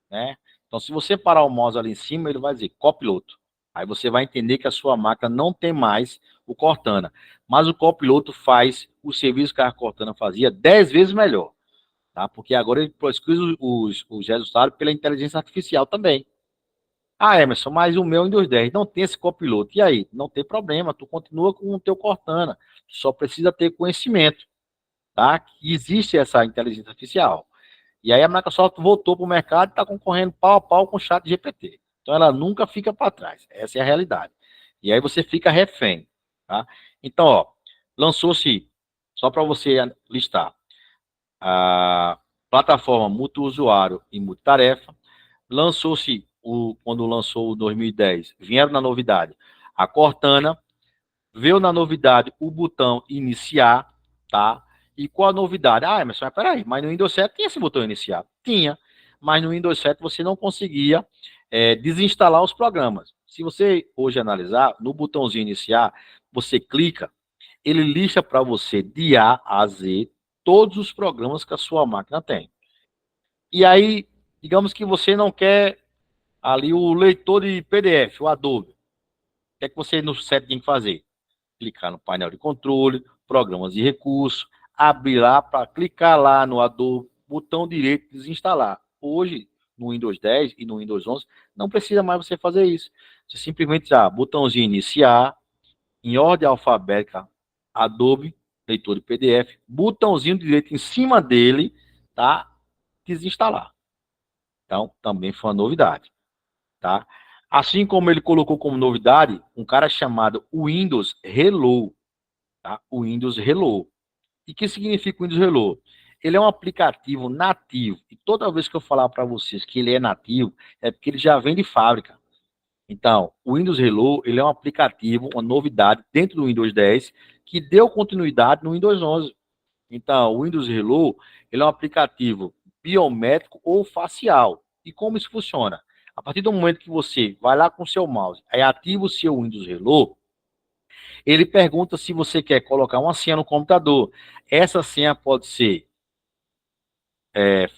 Speaker 1: né? Então, se você parar o mouse ali em cima, ele vai dizer copiloto. Aí você vai entender que a sua máquina não tem mais o Cortana. Mas o copiloto faz o serviço que a Cortana fazia 10 vezes melhor. Tá? Porque agora ele pesquisa os resultados pela inteligência artificial também. Ah, Emerson, mas o meu Windows 10 não tem esse copiloto. E aí? Não tem problema, tu continua com o teu Cortana. Tu só precisa ter conhecimento, tá? Que existe essa inteligência artificial. E aí a Microsoft voltou para o mercado e está concorrendo pau a pau com o chat GPT. Então ela nunca fica para trás. Essa é a realidade. E aí você fica refém, tá? Então, ó, lançou-se, só para você listar, a plataforma multiusuário e multitarefa. Lançou-se, quando lançou o 2010, vieram na novidade a Cortana, veio na novidade o botão iniciar, tá? E qual a novidade? Ah, mas peraí, mas no Windows 7 tinha esse botão iniciar? Tinha, mas no Windows 7 você não conseguia desinstalar os programas. Se você hoje analisar, no botãozinho iniciar, você clica, ele lista para você de A a Z todos os programas que a sua máquina tem. E aí, digamos que você não quer ali o leitor de PDF, o Adobe. O que é que você no set tem que fazer? Clicar no painel de controle, programas de recurso, abrir lá para clicar lá no Adobe, botão direito desinstalar. Hoje, no Windows 10 e no Windows 11, não precisa mais você fazer isso. Você simplesmente botãozinho iniciar, em ordem alfabética, Adobe, leitor de PDF, botãozinho direito em cima dele, tá? Desinstalar. Então, também foi uma novidade, tá? Assim como ele colocou como novidade, um cara chamado Windows Hello, tá? O Windows Hello. E o que significa o Windows Hello? Ele é um aplicativo nativo. E toda vez que eu falar para vocês que ele é nativo, é porque ele já vem de fábrica. Então, o Windows Hello, ele é um aplicativo, uma novidade dentro do Windows 10, que deu continuidade no Windows 11. Então, o Windows Hello, ele é um aplicativo biométrico ou facial. E como isso funciona? A partir do momento que você vai lá com o seu mouse, aí ativa o seu Windows Hello, ele pergunta se você quer colocar uma senha no computador. Essa senha pode ser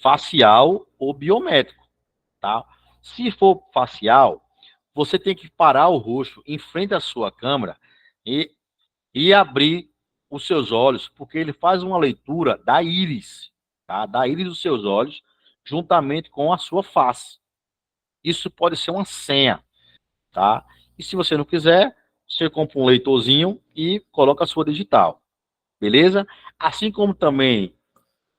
Speaker 1: facial ou biométrico, tá? Se for facial, você tem que parar o rosto em frente à sua câmera e abrir os seus olhos, porque ele faz uma leitura da íris, tá? Da íris dos seus olhos, juntamente com a sua face. Isso pode ser uma senha, tá? E se você não quiser, você compra um leitorzinho e coloca a sua digital, beleza? Assim como também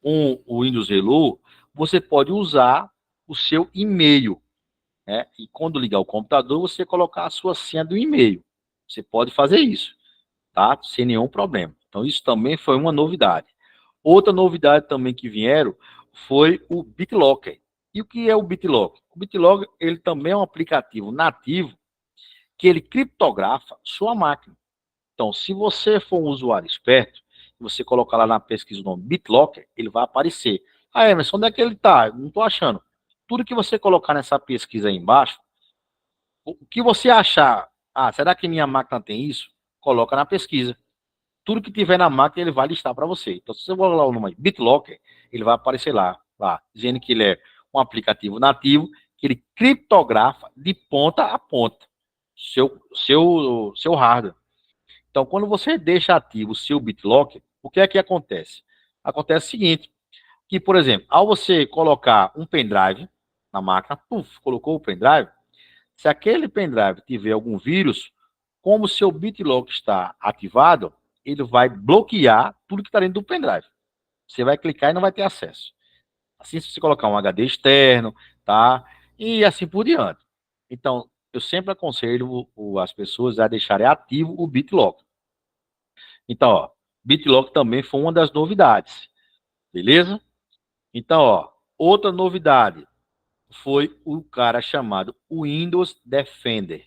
Speaker 1: o Windows Hello, você pode usar o seu e-mail, né? E quando ligar o computador, você colocar a sua senha do e-mail. Você pode fazer isso, tá? Sem nenhum problema. Então, isso também foi uma novidade. Outra novidade também que vieram foi o BitLocker. E o que é o BitLocker? O BitLocker, ele também é um aplicativo nativo que ele criptografa sua máquina. Então, se você for um usuário esperto, você colocar lá na pesquisa o nome BitLocker, ele vai aparecer. Ah, Emerson, onde é que ele está? Não estou achando. Tudo que você colocar nessa pesquisa aí embaixo, o que você achar, ah, será que minha máquina tem isso? Coloca na pesquisa. Tudo que tiver na máquina, ele vai listar para você. Então, se você colocar lá o nome BitLocker, ele vai aparecer lá, dizendo que ele é um aplicativo nativo, que ele criptografa de ponta a ponta seu hardware. Então, quando você deixa ativo o seu BitLocker, o que é que acontece? Acontece o seguinte, que, por exemplo, ao você colocar um pendrive na máquina, colocou o pendrive, se aquele pendrive tiver algum vírus, como o seu BitLocker está ativado, ele vai bloquear tudo que está dentro do pendrive. Você vai clicar e não vai ter acesso. Assim, se você colocar um HD externo, tá? E assim por diante. Então, eu sempre aconselho as pessoas a deixarem ativo o BitLocker. Então, ó, BitLocker também foi uma das novidades, beleza? Então, ó, outra novidade foi o cara chamado Windows Defender.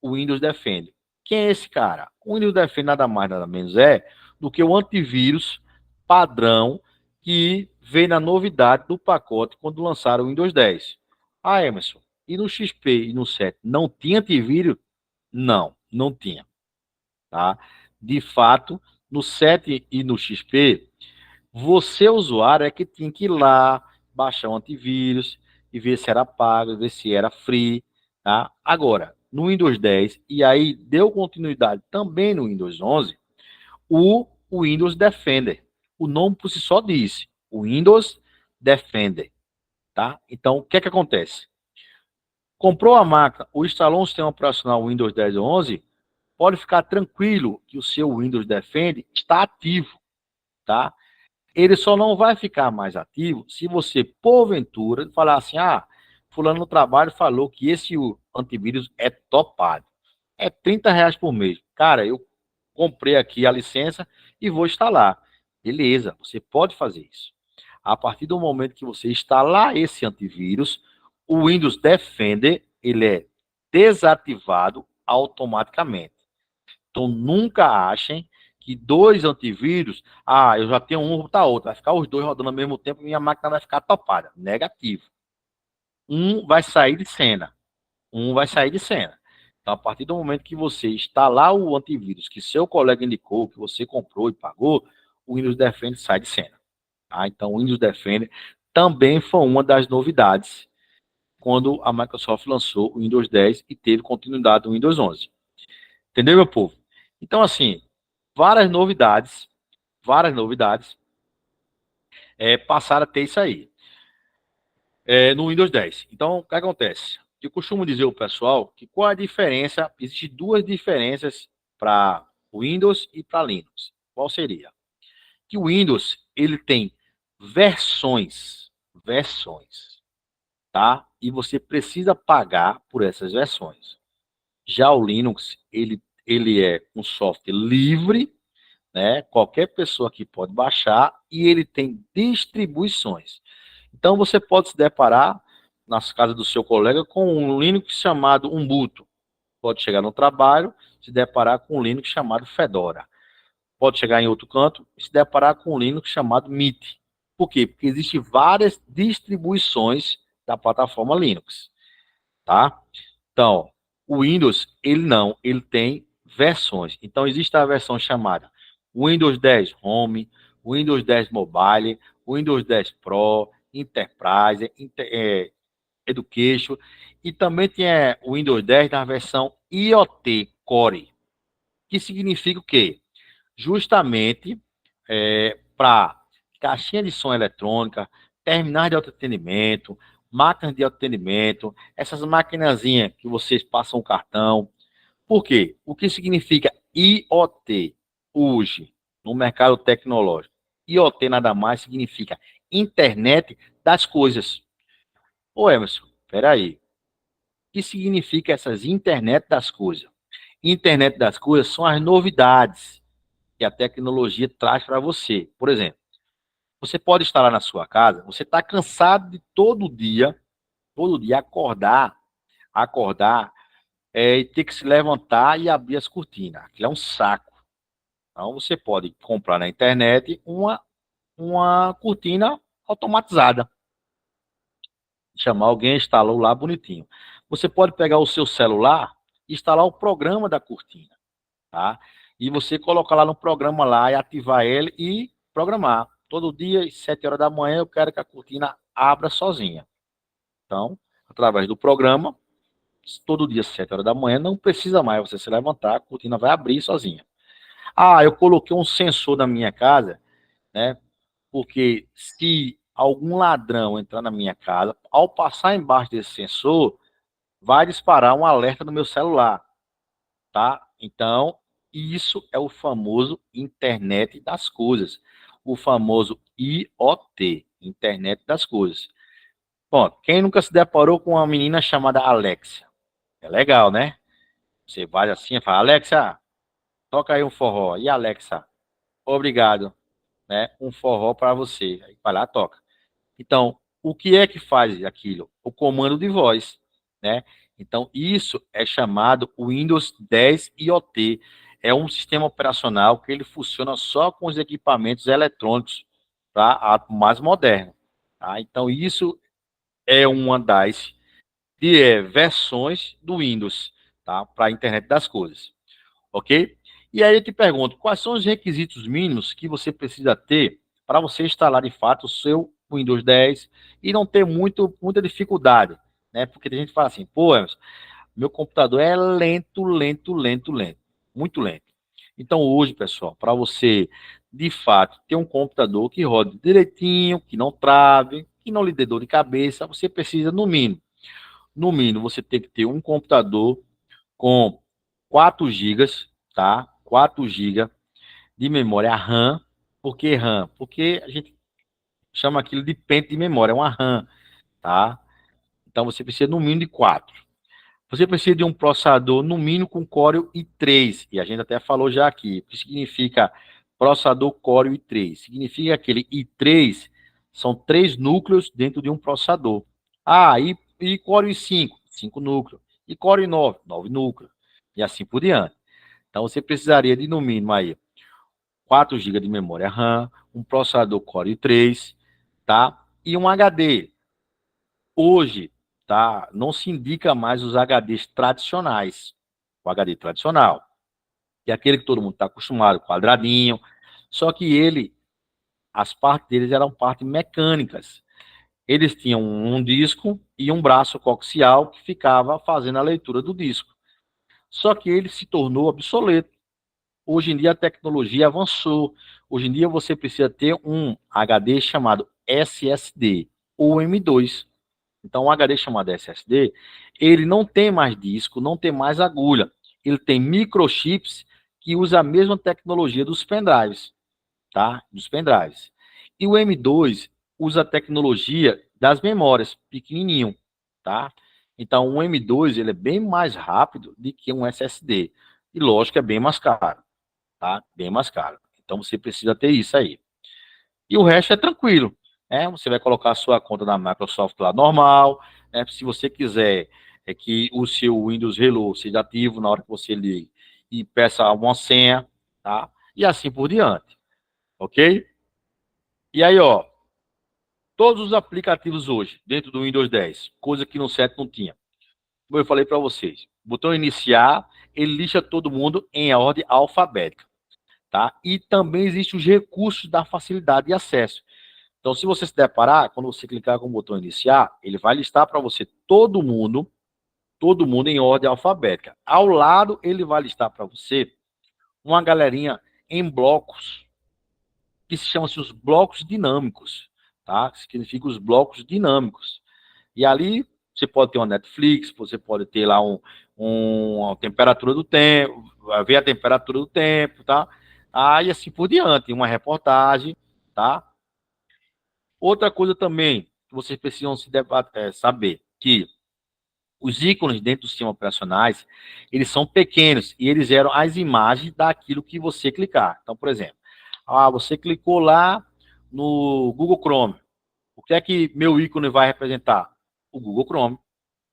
Speaker 1: O Windows Defender. Quem é esse cara? O Windows Defender nada mais nada menos é do que o antivírus padrão que veio na novidade do pacote quando lançaram o Windows 10. Ah, Emerson, e no XP e no 7 não tinha antivírus? Não, não tinha, tá? De fato, no 7 e no XP, você, usuário, é que tinha que ir lá, baixar o antivírus e ver se era pago, ver se era free, tá? Agora, no Windows 10, e aí deu continuidade também no Windows 11, o Windows Defender. O nome por si só diz, o Windows Defender, tá? Então, o que é que acontece? Comprou a máquina, ou instalou um sistema operacional Windows 10 ou 11, pode ficar tranquilo que o seu Windows Defender está ativo, tá? Ele só não vai ficar mais ativo se você, porventura, falar assim, ah, fulano no trabalho falou que esse antivírus é topado. É R$ 30 por mês. Cara, eu comprei aqui a licença e vou instalar. Beleza, você pode fazer isso. A partir do momento que você instalar esse antivírus, o Windows Defender, ele é desativado automaticamente. Então, nunca achem que dois antivírus, ah, eu já tenho um, vou botar outro, vai ficar os dois rodando ao mesmo tempo e minha máquina vai ficar topada. Negativo. Um vai sair de cena. Um vai sair de cena. Então, a partir do momento que você instalar o antivírus que seu colega indicou, que você comprou e pagou, o Windows Defender sai de cena. Tá? Então, o Windows Defender também foi uma das novidades quando a Microsoft lançou o Windows 10 e teve continuidade no Windows 11. Entendeu, meu povo? Então, assim, várias novidades, passaram a ter isso aí, no Windows 10. Então, o que acontece? Eu costumo dizer ao pessoal que qual a diferença, existem duas diferenças para Windows e para Linux. Qual seria? Que o Windows, ele tem versões, tá? E você precisa pagar por essas versões. Já o Linux, ele é um software livre, né? Qualquer pessoa aqui pode baixar e ele tem distribuições. Então você pode se deparar nas casas do seu colega com um Linux chamado Ubuntu. Pode chegar no trabalho, se deparar com um Linux chamado Fedora. Pode chegar em outro canto e se deparar com um Linux chamado Mint. Por quê? Porque existem várias distribuições da plataforma Linux, tá? Então, o Windows, ele tem versões. Então, existe a versão chamada Windows 10 Home, Windows 10 Mobile, Windows 10 Pro, Enterprise, Education, e também tem o Windows 10 na versão IoT Core, que significa o quê? Justamente para caixinha de som eletrônica, terminais de autoatendimento, máquinas de atendimento, essas maquinazinhas que vocês passam o cartão. Por quê? O que significa IoT hoje no mercado tecnológico? IoT nada mais significa internet das coisas. Ô Emerson, peraí. O que significa essas internet das coisas? Internet das coisas são as novidades que a tecnologia traz para você. Por exemplo, você pode estar lá na sua casa, você está cansado de todo dia acordar e ter que se levantar e abrir as cortinas. Aquilo é um saco. Então você pode comprar na internet uma cortina automatizada. Chamar alguém, instalou lá bonitinho. Você pode pegar o seu celular e instalar o programa da cortina, tá? E você colocar lá no programa lá e ativar ele e programar. Todo dia, às 7 horas da manhã, eu quero que a cortina abra sozinha. Então, através do programa, todo dia, às 7 horas da manhã, não precisa mais você se levantar, a cortina vai abrir sozinha. Ah, eu coloquei um sensor na minha casa, né? Porque se algum ladrão entrar na minha casa, ao passar embaixo desse sensor, vai disparar um alerta no meu celular, tá? Então, isso é o famoso internet das coisas, o famoso IoT, internet das coisas. Bom, quem nunca se deparou com uma menina chamada Alexia? É legal, né? Você vai assim e fala, Alexa, toca aí um forró. E Alexa, obrigado, né? Um forró para você. Aí vai lá, toca. Então, o que é que faz aquilo? O comando de voz, né? Então, isso é chamado Windows 10 IoT. É um sistema operacional que ele funciona só com os equipamentos eletrônicos, tá? Mais moderno, tá? Então, isso é uma das versões do Windows, tá? Para a internet das coisas, ok? E aí eu te pergunto, quais são os requisitos mínimos que você precisa ter para você instalar de fato o seu Windows 10 e não ter muita dificuldade, né? Porque a gente fala assim, pô, Emerson, meu computador é lento, muito lento. Então hoje, pessoal, para você de fato ter um computador que rode direitinho, que não trave, que não lhe dê dor de cabeça, você precisa no mínimo você tem que ter um computador com 4 gigas, tá? 4 gigas de memória RAM. Por que RAM? Porque a gente chama aquilo de pente de memória, é uma RAM, tá? Então você precisa no mínimo de 4. Você precisa de um processador no mínimo com Core i3, e a gente até falou já aqui. O que significa processador Core i3? Significa que aquele i3 são 3 núcleos dentro de um processador. Ah, e Core i5? 5 núcleos. E Core i9? 9 núcleos. E assim por diante. Então você precisaria de no mínimo aí 4 GB de memória RAM, um processador Core i3, tá? E um HD. Hoje, tá? Não se indica mais os HDs tradicionais. O HD tradicional, que é aquele que todo mundo está acostumado, quadradinho. Só que as partes deles eram partes mecânicas. Eles tinham um disco e um braço coaxial que ficava fazendo a leitura do disco. Só que ele se tornou obsoleto. Hoje em dia a tecnologia avançou. Hoje em dia você precisa ter um HD chamado SSD ou M2. Então, um HD chamado SSD, ele não tem mais disco, não tem mais agulha. Ele tem microchips que usa a mesma tecnologia dos pendrives, tá? Dos pendrives. E o M2 usa a tecnologia das memórias, pequenininho, tá? Então, o M2 ele é bem mais rápido do que um SSD. E lógico que é bem mais caro, tá? Bem mais caro. Então, você precisa ter isso aí. E o resto é tranquilo, né? Você vai colocar a sua conta na Microsoft lá normal, né? Se você quiser que o seu Windows Hello seja ativo na hora que você liga e peça uma senha, tá? E assim por diante, ok? E aí, ó, todos os aplicativos hoje dentro do Windows 10, coisa que no 7 não tinha. Como eu falei para vocês, botão iniciar, ele lista todo mundo em ordem alfabética, tá? E também existem os recursos da facilidade de acesso. Então, se você se deparar, quando você clicar com o botão iniciar, ele vai listar para você todo mundo em ordem alfabética. Ao lado, ele vai listar para você uma galerinha em blocos, que se chamam os blocos dinâmicos, tá? Significa os blocos dinâmicos. E ali você pode ter uma Netflix, você pode ter lá uma temperatura do tempo, ver a temperatura do tempo, tá? E assim por diante, uma reportagem, tá? Outra coisa também que vocês precisam saber, que os ícones dentro dos sistemas operacionais, eles são pequenos e eles geram as imagens daquilo que você clicar. Então, por exemplo, você clicou lá no Google Chrome. O que é que meu ícone vai representar? O Google Chrome.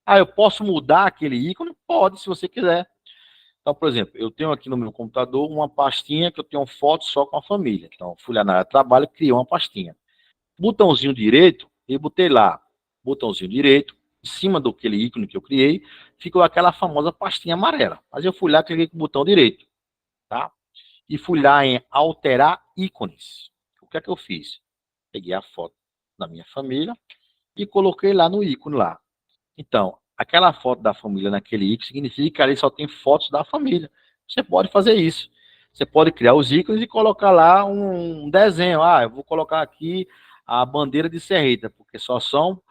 Speaker 1: Eu posso mudar aquele ícone? Pode, se você quiser. Então, por exemplo, eu tenho aqui no meu computador uma pastinha que eu tenho foto só com a família. Então, fui lá na área de trabalho e criei uma pastinha. Botãozinho direito, e botei lá. Botãozinho direito, em cima daquele ícone que eu criei, ficou aquela famosa pastinha amarela. Mas eu fui lá e cliquei com o botão direito, tá? E fui lá em alterar ícones. O que é que eu fiz? Peguei a foto da minha família e coloquei lá no ícone lá. Então, aquela foto da família naquele ícone significa que ali só tem fotos da família. Você pode fazer isso. Você pode criar os ícones e colocar lá um desenho. Eu vou colocar aqui a bandeira de Serrita, porque só são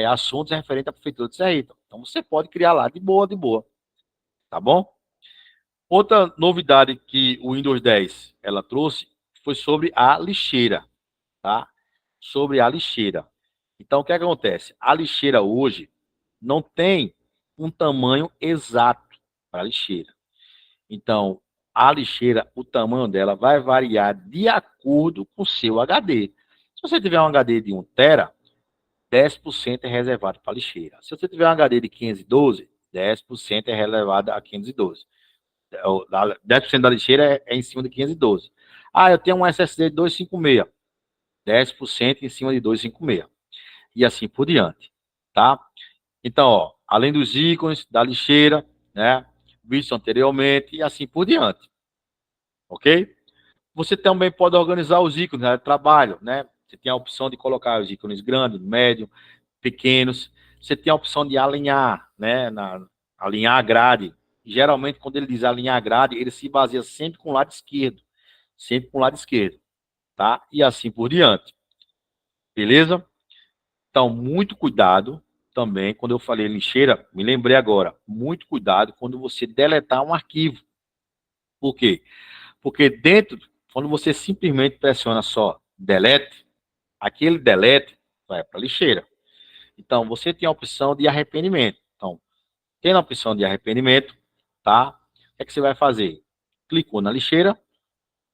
Speaker 1: assuntos referentes à prefeitura de Serrita. Então, você pode criar lá de boa, de boa. Tá bom? Outra novidade que o Windows 10 ela trouxe foi sobre a lixeira, tá? Sobre a lixeira. Então, o que acontece? A lixeira hoje não tem um tamanho exato para a lixeira. Então, a lixeira, o tamanho dela vai variar de acordo com o seu HD. Se você tiver um HD de 1 tera, 10% é reservado para a lixeira. Se você tiver um HD de 512, 10% é reservado a 512. 10% da lixeira é em cima de 512. Eu tenho um SSD de 256. 10% em cima de 256. E assim por diante, tá? Então, além dos ícones da lixeira, né, visto anteriormente, e assim por diante, ok? Você também pode organizar os ícones de trabalho, né? Você tem a opção de colocar os ícones grandes, médios, pequenos. Você tem a opção de alinhar, né? Alinhar a grade. Geralmente, quando ele diz alinhar a grade, ele se baseia sempre com o lado esquerdo. Sempre com o lado esquerdo, tá? E assim por diante. Beleza? Então, muito cuidado também, quando eu falei lixeira, me lembrei agora, muito cuidado quando você deletar um arquivo. Por quê? Porque quando você simplesmente pressiona só delete, aquele delete vai para a lixeira. Então, você tem a opção de arrependimento. Então, tem a opção de arrependimento, tá? O que é que você vai fazer? Clicou na lixeira,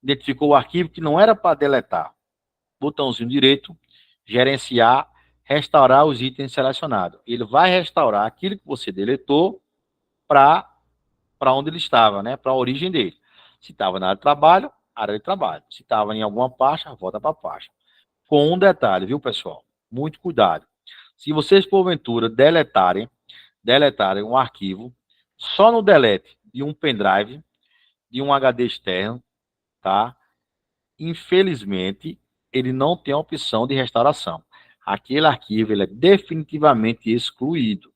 Speaker 1: identificou o arquivo que não era para deletar. Botãozinho direito, gerenciar, restaurar os itens selecionados. Ele vai restaurar aquilo que você deletou para onde ele estava, né? Para a origem dele. Se estava na área de trabalho, área de trabalho. Se estava em alguma pasta, volta para a pasta. Com um detalhe, viu, pessoal? Muito cuidado. Se vocês, porventura, deletarem um arquivo, só no delete de um pendrive, de um HD externo, tá? Infelizmente, ele não tem a opção de restauração. Aquele arquivo ele é definitivamente excluído,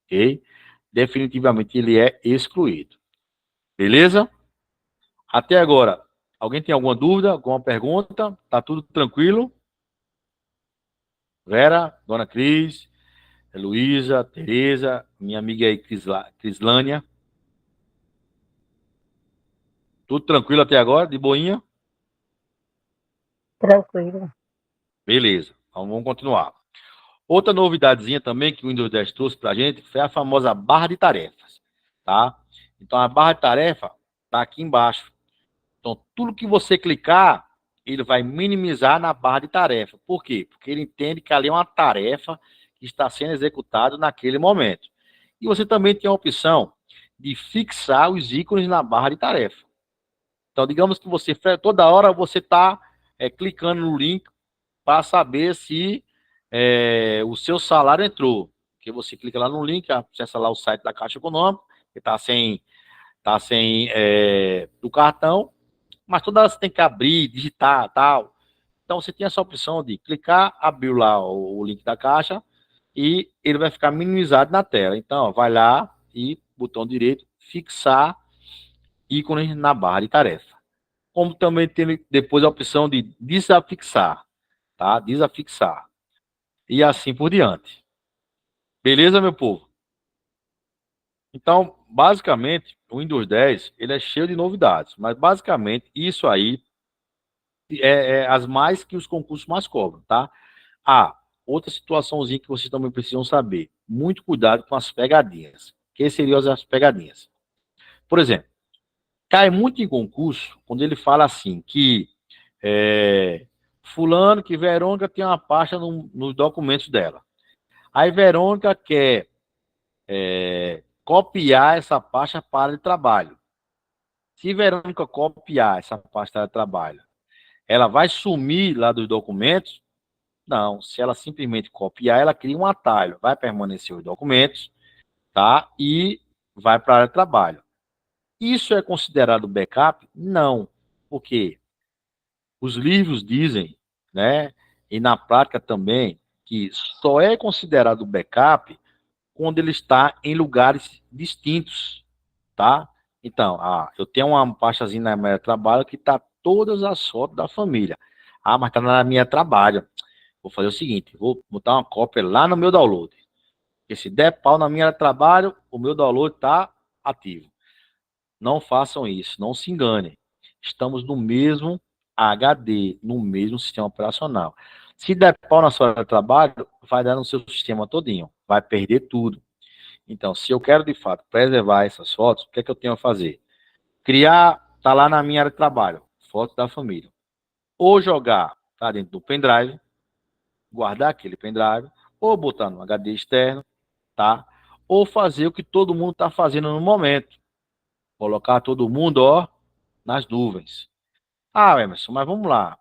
Speaker 1: ok? Definitivamente ele é excluído. Beleza? Até agora, alguém tem alguma dúvida, alguma pergunta? Tá tudo tranquilo? Vera, Dona Cris, Luísa, Tereza, minha amiga aí, Crislânia. Tudo tranquilo até agora, de boinha?
Speaker 2: Tranquilo.
Speaker 1: Beleza, então vamos continuar. Outra novidadezinha também que o Windows 10 trouxe para a gente foi a famosa barra de tarefas, tá? Então, a barra de tarefa está aqui embaixo. Então, tudo que você clicar, ele vai minimizar na barra de tarefa. Por quê? Porque ele entende que ali é uma tarefa que está sendo executada naquele momento. E você também tem a opção de fixar os ícones na barra de tarefa. Então, digamos que você, toda hora, você está clicando no link para saber se o seu salário entrou. Porque você clica lá no link, acessa lá o site da Caixa Econômica, que está sem do cartão, mas toda hora você tem que abrir, digitar, tal. Então, você tem essa opção de clicar, abrir lá o link da Caixa e ele vai ficar minimizado na tela. Então, vai lá e botão direito, fixar ícones na barra de tarefa. Como também tem depois a opção de desafixar, tá? Desafixar. E assim por diante. Beleza, meu povo? Então, basicamente, o Windows 10, ele é cheio de novidades, mas basicamente isso aí é as mais que os concursos mais cobram, tá? Ah, outra situaçãozinha que vocês também precisam saber. Muito cuidado com as pegadinhas. Que seriam as pegadinhas? Por exemplo, cai muito em concurso quando ele fala assim que fulano, que Verônica tem uma pasta nos documentos dela. Aí Verônica quer copiar essa pasta para de trabalho. Se Verônica copiar essa pasta de trabalho, ela vai sumir lá dos documentos? Não, se ela simplesmente copiar, ela cria um atalho, vai permanecer os documentos, tá? E vai para a área de trabalho. Isso é considerado backup? Não, porque os livros dizem, né, e na prática também, que só é considerado backup quando ele está em lugares distintos, tá? Então, eu tenho uma pastazinha na minha trabalho que está todas as fotos da família. Ah, mas está na minha trabalho. Vou fazer o seguinte, vou botar uma cópia lá no meu download. Porque se der pau na minha trabalho, o meu download está ativo. Não façam isso, não se enganem. Estamos no mesmo HD, no mesmo sistema operacional. Se der pau na sua trabalho, vai dar no seu sistema todinho, vai perder tudo. Então, se eu quero de fato preservar essas fotos, o que é que eu tenho a fazer? Criar, tá lá na minha área de trabalho, fotos da família. Ou jogar, tá dentro do pendrive, guardar aquele pendrive, ou botar no HD externo, tá? Ou fazer o que todo mundo está fazendo no momento. Colocar todo mundo, ó, nas nuvens. Ah, Emerson, mas vamos lá.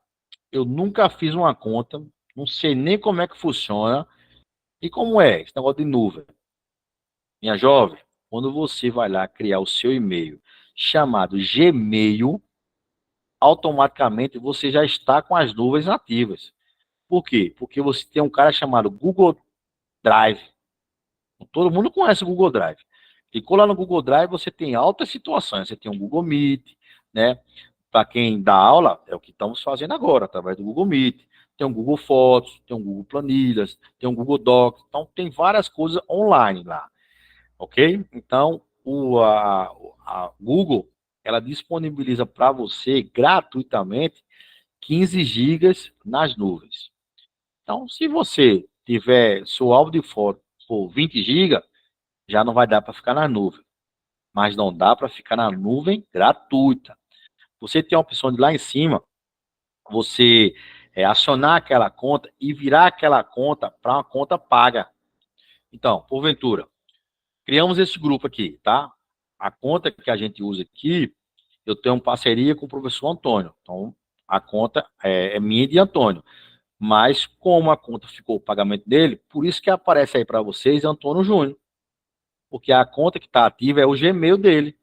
Speaker 1: Eu nunca fiz uma conta, não sei nem como é que funciona. E como é esse negócio de nuvem? Minha jovem, quando você vai lá criar o seu e-mail chamado Gmail, automaticamente você já está com as nuvens ativas. Por quê? Porque você tem um cara chamado Google Drive. Todo mundo conhece o Google Drive. Clicou lá no Google Drive, você tem altas situações. Você tem um Google Meet, né? Para quem dá aula, é o que estamos fazendo agora, através do Google Meet. Tem um Google Fotos, tem um Google Planilhas, tem um Google Docs. Então, tem várias coisas online lá, ok? Então, a Google, ela disponibiliza para você, gratuitamente, 15 gigas nas nuvens. Então, se você tiver seu álbum de foto por 20 gigas, já não vai dar para ficar na nuvem. Mas não dá para ficar na nuvem gratuita. Você tem a opção de lá em cima, você acionar aquela conta e virar aquela conta para uma conta paga. Então, porventura, criamos esse grupo aqui, tá? A conta que a gente usa aqui, eu tenho uma parceria com o professor Antônio. Então, a conta é minha e de Antônio. Mas, como a conta ficou o pagamento dele, por isso que aparece aí para vocês Antônio Júnior. Porque a conta que está ativa é o Gmail dele.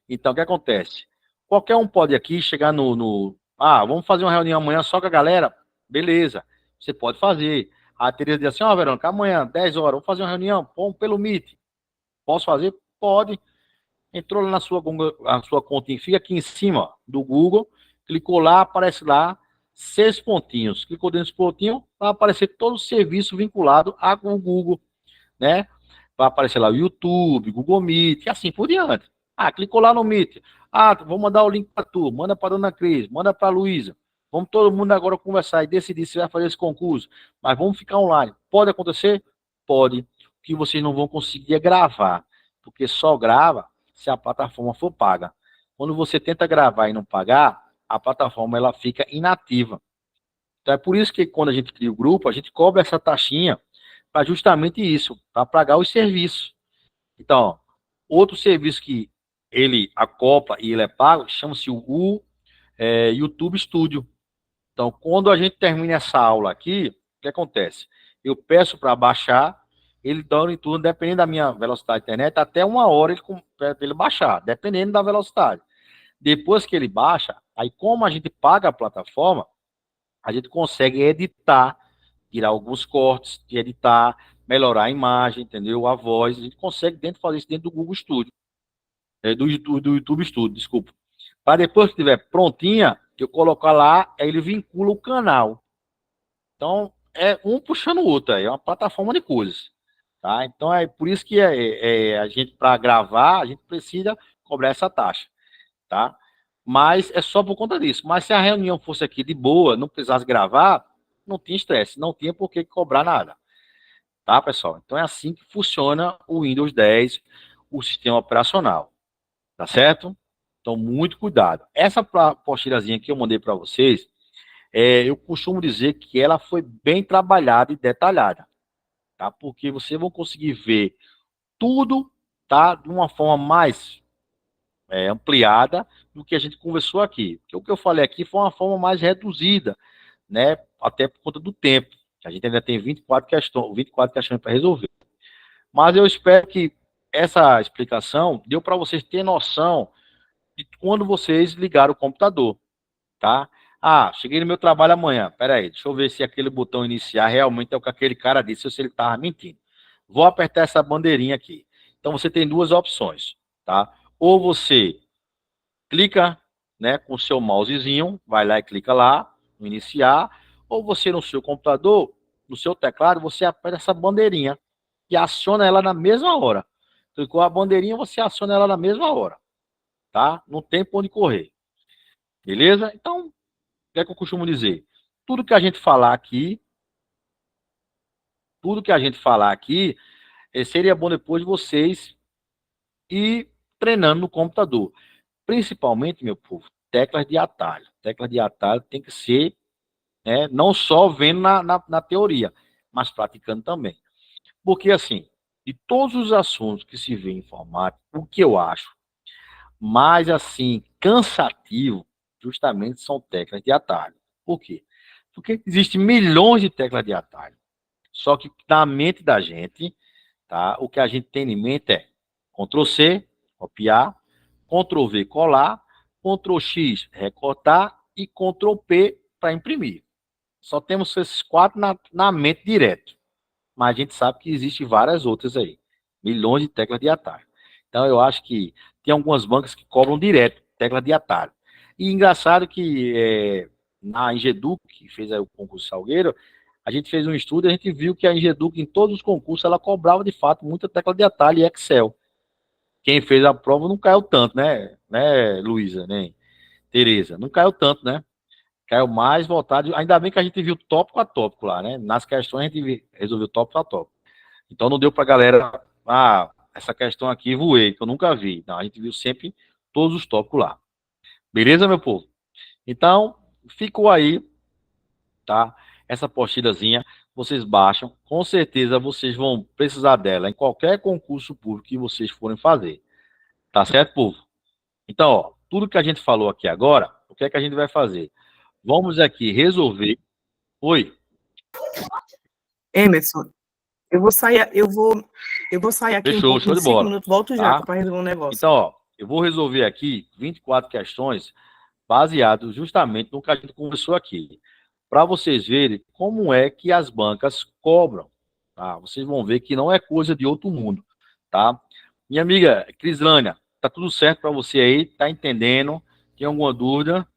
Speaker 1: Então, o que acontece? Qualquer um pode aqui chegar vamos fazer uma reunião amanhã só com a galera? Beleza, você pode fazer. A Tereza diz assim, Verônica, amanhã, 10 horas, vamos fazer uma reunião pelo Meet. Posso fazer? Pode. Entrou lá na sua continha, fica aqui em cima ó, do Google, clicou lá, aparece lá, 6 pontinhos. Clicou dentro desse pontinho, vai aparecer todo o serviço vinculado ao Google, né? Vai aparecer lá o YouTube, Google Meet, e assim por diante. Clicou lá no Meet. Vou mandar o link para tu, manda para dona Cris, manda para a Luísa. Vamos todo mundo agora conversar e decidir se vai fazer esse concurso. Mas vamos ficar online. Pode acontecer? Pode. O que vocês não vão conseguir é gravar. Porque só grava se a plataforma for paga. Quando você tenta gravar e não pagar, a plataforma ela fica inativa. Então é por isso que quando a gente cria o grupo, a gente cobra essa taxinha para justamente isso, para pagar os serviços. Então, outro serviço que ele acopla e ele é pago, chama-se o YouTube Studio. Então, quando a gente termina essa aula aqui, o que acontece? Eu peço para baixar, ele dá em turno, dependendo da minha velocidade de internet, até 1 hora para ele baixar, dependendo da velocidade. Depois que ele baixa, aí como a gente paga a plataforma, a gente consegue editar, tirar alguns cortes, editar, melhorar a imagem, entendeu? A voz, a gente consegue fazer isso dentro do Google Studio, do YouTube Studio, desculpa. Para depois que estiver prontinha, eu colocar lá, aí ele vincula o canal. Então, é um puxando o outro, é uma plataforma de coisas. tá? Então, é por isso que a gente, para gravar, a gente precisa cobrar essa taxa, tá? Mas é só por conta disso. Mas se a reunião fosse aqui de boa, não precisasse gravar, não tinha estresse, não tinha por que cobrar nada. Tá, pessoal? Então é assim que funciona o Windows 10, o sistema operacional. Tá certo? Então, muito cuidado. Essa apostila que eu mandei para vocês, eu costumo dizer que ela foi bem trabalhada e detalhada. Tá? Porque vocês vão conseguir ver tudo, tá? De uma forma mais ampliada do que a gente conversou aqui. Porque o que eu falei aqui foi uma forma mais reduzida, né? Até por conta do tempo. A gente ainda tem 24 questões para resolver. Mas eu espero que essa explicação deu para vocês terem noção de quando vocês ligaram o computador, tá? Ah, cheguei no meu trabalho amanhã. Peraí, deixa eu ver se aquele botão iniciar realmente é o que aquele cara disse ou se ele estava mentindo. Vou apertar essa bandeirinha aqui. Então você tem duas opções, tá? Ou você clica, né, com o seu mousezinho, vai lá e clica lá, no iniciar, ou você no seu computador, no seu teclado, você aperta essa bandeirinha e aciona ela na mesma hora. Clicou a bandeirinha, você aciona ela na mesma hora, tá? Não tem por onde correr. Beleza? Então, o que é que eu costumo dizer? Tudo que a gente falar aqui, seria bom depois de vocês ir treinando no computador. Principalmente, meu povo, teclas de atalho. Teclas de atalho tem que ser, né, não só vendo na teoria, mas praticando também. Porque, assim, de todos os assuntos que se vê em informática, o que eu acho mais, assim, cansativo, justamente são teclas de atalho. Por quê? Porque existem milhões de teclas de atalho. Só que na mente da gente, tá, o que a gente tem em mente é Ctrl+C, copiar, Ctrl+V, colar, Ctrl+X, recortar e Ctrl+P para imprimir. Só temos esses quatro na mente direto. Mas a gente sabe que existem várias outras aí. Milhões de teclas de atalho. Então, eu acho que tem algumas bancas que cobram direto tecla de atalho. E engraçado que na Engeduc, que fez aí o concurso Salgueiro, a gente fez um estudo e a gente viu que a Engeduc, em todos os concursos, ela cobrava, de fato, muita tecla de atalho e Excel. Quem fez a prova não caiu tanto, né, Luísa, nem Tereza? Não caiu tanto, né? Caiu mais voltado. Ainda bem que a gente viu tópico a tópico lá, né? Nas questões a gente resolveu tópico a tópico. Então não deu pra galera, essa questão aqui voei, que eu nunca vi. Não, a gente viu sempre todos os tópicos lá. Beleza, meu povo? Então, ficou aí, tá? Essa apostilazinha, vocês baixam. Com certeza vocês vão precisar dela em qualquer concurso público que vocês forem fazer. Tá certo, povo? Então, ó, tudo que a gente falou aqui agora, o que é que a gente vai fazer? Vamos aqui resolver. Oi,
Speaker 4: Emerson, eu vou sair aqui um
Speaker 1: fechou, show
Speaker 4: pouquinho
Speaker 1: de
Speaker 4: de 5
Speaker 1: bola.
Speaker 4: minutos, volto já
Speaker 1: Tá?
Speaker 4: para resolver um negócio.
Speaker 1: Então, ó, eu vou resolver aqui 24 questões baseado justamente no que a gente conversou aqui, para vocês verem como é que as bancas cobram, tá? Vocês vão ver que não é coisa de outro mundo, tá? Minha amiga Crislânia, tá tudo certo para você aí? Tá entendendo? Tem alguma dúvida?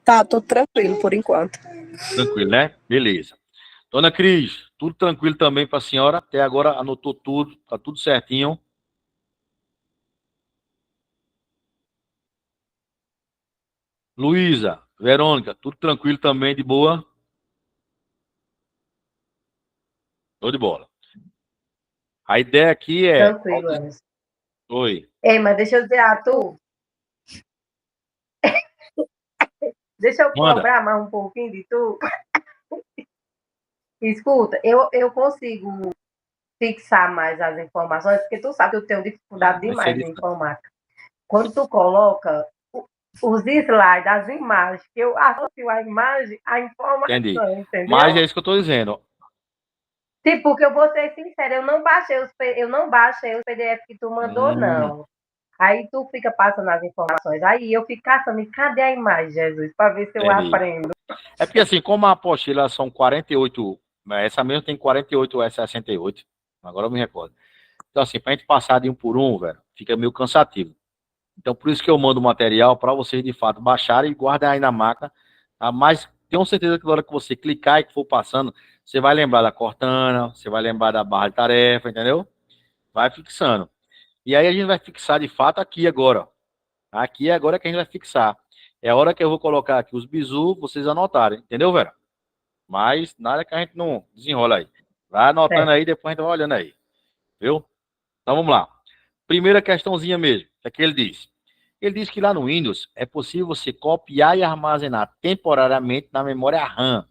Speaker 3: Tá, tudo tranquilo por enquanto.
Speaker 1: Tranquilo, né? Beleza. Dona Cris, tudo tranquilo também para a senhora? Até agora anotou tudo, tá tudo certinho? Luísa, Verônica, tudo tranquilo também, de boa? Show de bola. A ideia aqui é...
Speaker 2: Tranquilo, Emerson.
Speaker 1: Oi.
Speaker 2: Ei, mas deixa eu dizer a tu, deixa eu
Speaker 1: Manda.
Speaker 2: cobrar mais um pouquinho de tu. Escuta, eu consigo fixar mais as informações, porque tu sabe que eu tenho dificuldade
Speaker 1: Vai
Speaker 2: demais
Speaker 1: ser
Speaker 2: em
Speaker 1: isso.
Speaker 2: informática. Quando tu coloca os slides, as imagens, que eu associo a imagem à informação,
Speaker 1: Entendi.
Speaker 2: entendeu?
Speaker 1: Mas é isso que eu estou dizendo.
Speaker 2: Tipo, porque eu vou ser sincera, eu não baixei os PDF que tu mandou, não. Aí tu fica passando as informações. Aí eu fico caçando, cadê a imagem, Jesus? Para ver se eu
Speaker 1: Entendi.
Speaker 2: aprendo.
Speaker 1: É porque assim, como a apostila são 48, essa mesmo tem 48 é 68, agora eu me recordo. Então assim, para a gente passar de um por um, velho, fica meio cansativo. Então por isso que eu mando o material para vocês de fato baixarem e guardem aí na máquina, Mas tenho certeza que na hora que você clicar e que for passando, você vai lembrar da Cortana, você vai lembrar da barra de tarefa, entendeu? Vai fixando. E aí a gente vai fixar de fato aqui agora. Ó. Aqui é agora que a gente vai fixar. É a hora que eu vou colocar aqui os bizu, vocês anotarem. Entendeu, Vera? Mas nada que a gente não desenrola aí. Vai anotando aí, depois a gente vai olhando aí. Viu? Então vamos lá. Primeira questãozinha mesmo. O que é que ele diz? Ele diz que lá no Windows é possível você copiar e armazenar temporariamente na memória RAM,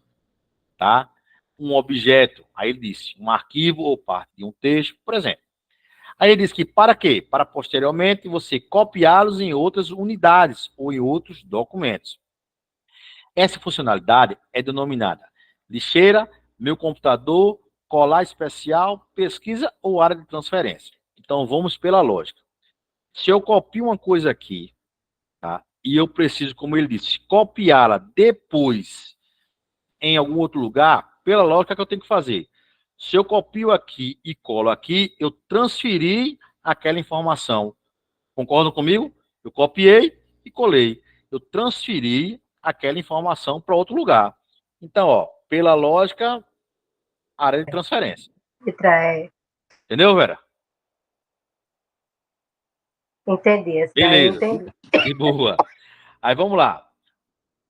Speaker 1: tá? Um objeto. Aí ele disse um arquivo ou parte de um texto, por exemplo. Aí ele diz que para quê? Para posteriormente você copiá-los em outras unidades ou em outros documentos. Essa funcionalidade é denominada lixeira, meu computador, colar especial, pesquisa ou área de transferência. Então vamos pela lógica. Se eu copio uma coisa aqui, tá? E eu preciso, como ele disse, copiá-la depois em algum outro lugar, pela lógica que eu tenho que fazer. Se eu copio aqui e colo aqui, eu transferi aquela informação. Concordam comigo? Eu copiei e colei. Eu transferi aquela informação para outro lugar. Então, ó, pela lógica, área de transferência. Entendeu, Vera?
Speaker 2: Entendi.
Speaker 1: Beleza.
Speaker 2: Entendi.
Speaker 1: De boa. Aí vamos lá.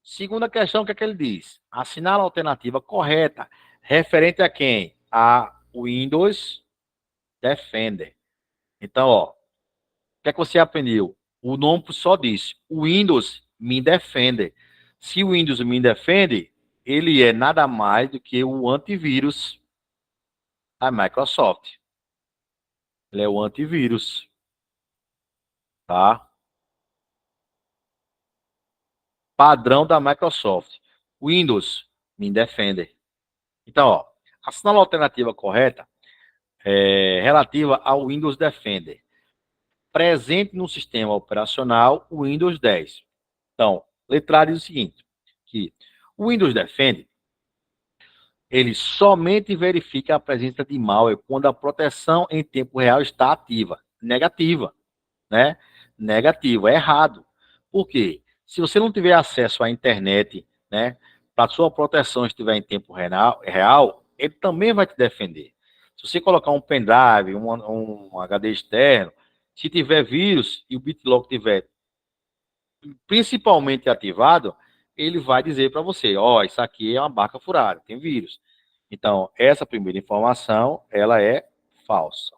Speaker 1: Segunda questão, o que é que ele diz? Assinala a alternativa correta, referente a quem? A Windows Defender. Então, ó, o que é que você aprendeu? O nome só diz, o Windows Me Defender. Se o Windows Me Defender, ele é nada mais do que o antivírus da Microsoft. Ele é o antivírus, tá? Padrão da Microsoft. Windows Me Defender. Então, ó, assinala a alternativa correta relativa ao Windows Defender, presente no sistema operacional Windows 10. Então, letra A diz o seguinte, que o Windows Defender, ele somente verifica a presença de malware quando a proteção em tempo real está ativa. Negativa, né? Negativa, é errado. Por quê? Se você não tiver acesso à internet, né, para sua proteção estiver em tempo real, ele também vai te defender. Se você colocar um pendrive, um HD externo, se tiver vírus e o BitLock tiver principalmente ativado, ele vai dizer para você, ó, isso aqui é uma barca furada, tem vírus. Então, essa primeira informação, ela é falsa.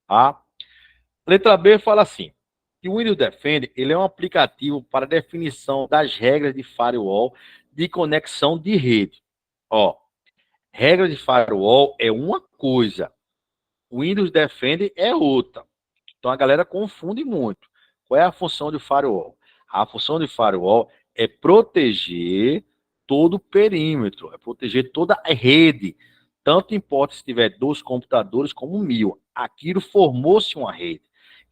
Speaker 1: Tá? Letra B fala assim, que o Windows Defender, ele é um aplicativo para definição das regras de firewall de conexão de rede. Ó, regra de firewall é uma coisa, o Windows Defender é outra. Então a galera confunde muito. Qual é a função de firewall? A função de firewall é proteger todo o perímetro, é proteger toda a rede. Tanto importa se tiver 2 computadores como 1000. Aquilo formou-se uma rede.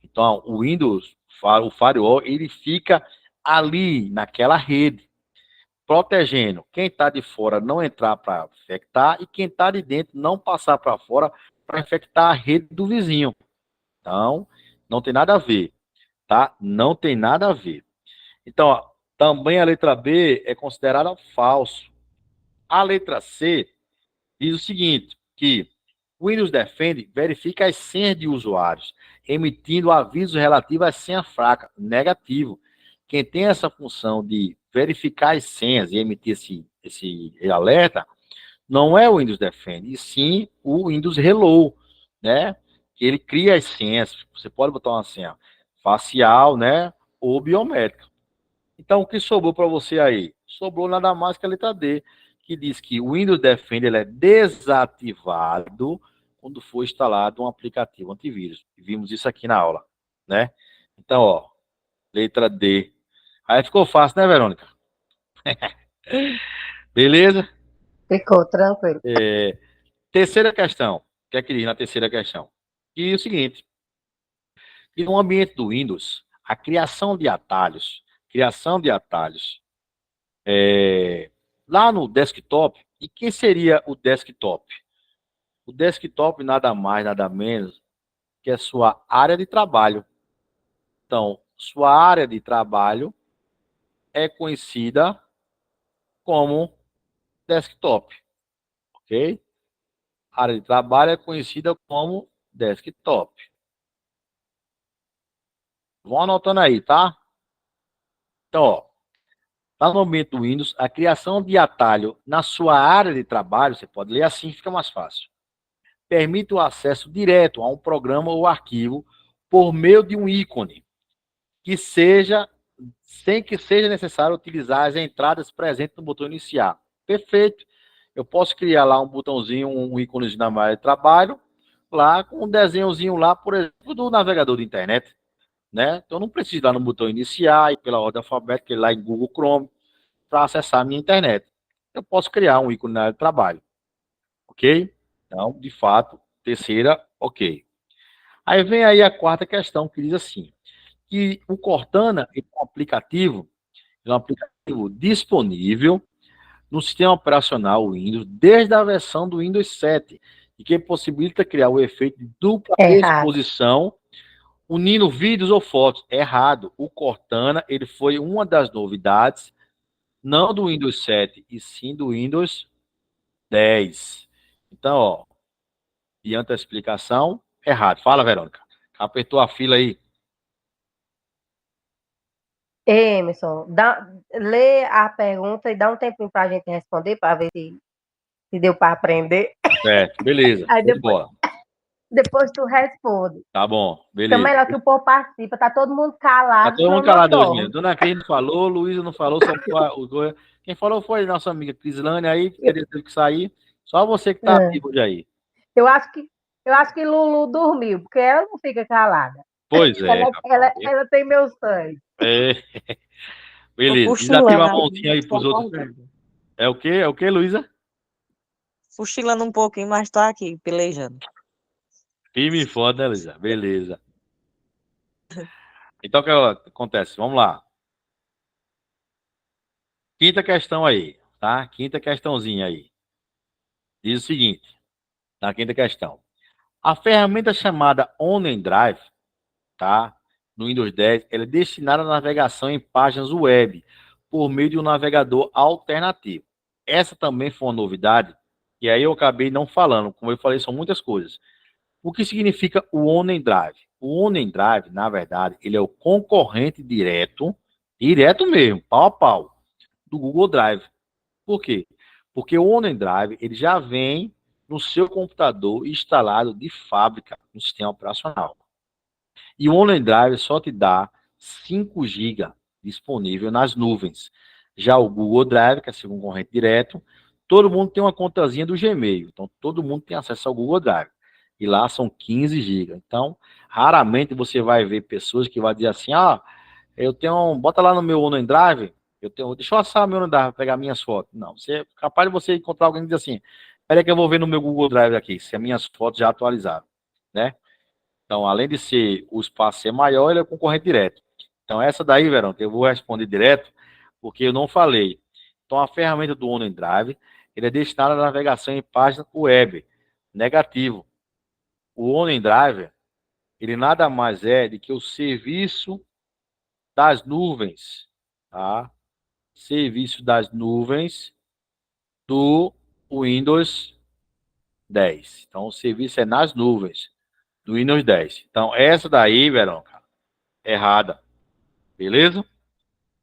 Speaker 1: Então o Windows, o firewall, ele fica ali naquela rede, protegendo quem está de fora não entrar para infectar e quem está de dentro não passar para fora para infectar a rede do vizinho. Então, não tem nada a ver, tá? Não tem nada a ver. Então, ó, também a letra B é considerada falso. A letra C diz o seguinte, que o Windows Defender verifica as senhas de usuários, emitindo aviso relativo à senha fraca, negativo. Quem tem essa função de verificar as senhas e emitir esse alerta, não é o Windows Defender, e sim o Windows Hello, né? Que ele cria as senhas. Você pode botar uma senha facial, né? Ou biométrica. Então, o que sobrou para você aí? Sobrou nada mais que a letra D, que diz que o Windows Defender ele é desativado quando for instalado um aplicativo antivírus. Vimos isso aqui na aula, né? Então, ó, letra D. Aí ficou fácil, né, Verônica? Beleza?
Speaker 2: Ficou tranquilo.
Speaker 1: Terceira questão. O que é que diz na terceira questão? E é o seguinte, que no ambiente do Windows, a criação de atalhos, lá no desktop, e quem seria o desktop? O desktop nada mais, nada menos que a sua área de trabalho. Então, sua área de trabalho é conhecida como desktop, ok? A área de trabalho é conhecida como desktop. Vão anotando aí, tá? Então, ó, lá no ambiente do Windows, a criação de atalho na sua área de trabalho, você pode ler assim, fica mais fácil. Permite o acesso direto a um programa ou arquivo por meio de um ícone, que seja, sem que seja necessário utilizar as entradas presentes no botão iniciar. Perfeito. Eu posso criar lá um botãozinho, um íconezinho na área de trabalho, lá com um desenhozinho lá, por exemplo, do navegador de internet, né? Então, eu não preciso ir lá no botão iniciar e pela ordem alfabética, ir lá em Google Chrome, para acessar a minha internet. Eu posso criar um ícone na área de trabalho, ok? Então, de fato, terceira, ok. Aí vem aí a quarta questão, que diz assim, que o Cortana é um aplicativo disponível no sistema operacional Windows desde a versão do Windows 7, e que possibilita criar o efeito de dupla
Speaker 2: Errado.
Speaker 1: exposição, unindo vídeos ou fotos. Errado. O Cortana, ele foi uma das novidades, não do Windows 7, e sim do Windows 10. Então, ó, diante da explicação, errado. Fala, Verônica. Apertou a fila aí.
Speaker 2: Emerson, lê a pergunta e dá um tempinho para a gente responder, para ver se deu para aprender.
Speaker 1: Certo, beleza.
Speaker 2: Aí
Speaker 1: Show de bola.
Speaker 2: depois tu responde.
Speaker 1: Tá bom,
Speaker 2: Fica
Speaker 1: beleza.
Speaker 2: melhor que o povo participa, tá todo mundo
Speaker 1: Tá
Speaker 2: calado,
Speaker 1: todo
Speaker 2: senão
Speaker 1: mundo
Speaker 2: não
Speaker 1: calado hoje
Speaker 2: dorme.
Speaker 1: mesmo. Dona Cris não falou, Luísa não falou, só quem falou foi nossa amiga Crislane aí, que teve que sair. Só você que tá
Speaker 2: É.
Speaker 1: vivo hoje aí.
Speaker 2: Eu acho que Lulu dormiu, porque ela não fica calada.
Speaker 1: Pois é, rapaz.
Speaker 2: Ela tem meu sangue.
Speaker 1: É,
Speaker 3: Tô
Speaker 1: beleza.
Speaker 3: cochilando
Speaker 1: Desativa a
Speaker 3: aqui,
Speaker 1: mãozinha aí
Speaker 3: tô
Speaker 1: pros outros.
Speaker 3: acordando.
Speaker 1: É o quê? É o quê, Luísa?
Speaker 3: Cochilando um pouquinho, mas tô aqui, pelejando.
Speaker 1: Firme e forte, né, Luísa? Beleza. Então, o que acontece? Vamos lá. Quinta questão aí, tá? Quinta questãozinha aí. Diz o seguinte, na quinta questão. A ferramenta chamada OneDrive, tá? No Windows 10, ela é destinada à navegação em páginas web por meio de um navegador alternativo. Essa também foi uma novidade, e aí eu acabei não falando. Como eu falei, são muitas coisas. O que significa o OneDrive? O OneDrive, na verdade, ele é o concorrente direto mesmo, pau a pau, do Google Drive. Por quê? Porque o OneDrive, ele já vem no seu computador instalado de fábrica no sistema operacional. E o OneDrive só te dá 5 GB disponível nas nuvens. Já o Google Drive, que é seu concorrente direto, todo mundo tem uma contazinha do Gmail. Então, todo mundo tem acesso ao Google Drive. E lá são 15 GB. Então, raramente você vai ver pessoas que vão dizer assim, eu tenho bota lá no meu OneDrive, deixa eu acessar meu OneDrive, pegar minhas fotos. Não, você é capaz de você encontrar alguém que diz assim, peraí que eu vou ver no meu Google Drive aqui, se as minhas fotos já atualizaram, né? Então, além de ser o espaço ser maior, ele é concorrente direto. Então, essa daí, Verão, que eu vou responder direto, porque eu não falei. Então, a ferramenta do OneDrive, ele é destinada à navegação em páginas web. Negativo. O OneDrive, ele nada mais é do que o serviço das nuvens, tá? Serviço das nuvens do Windows 10. Então, o serviço é nas nuvens do Windows 10. Então, essa daí, Verão, errada. Beleza?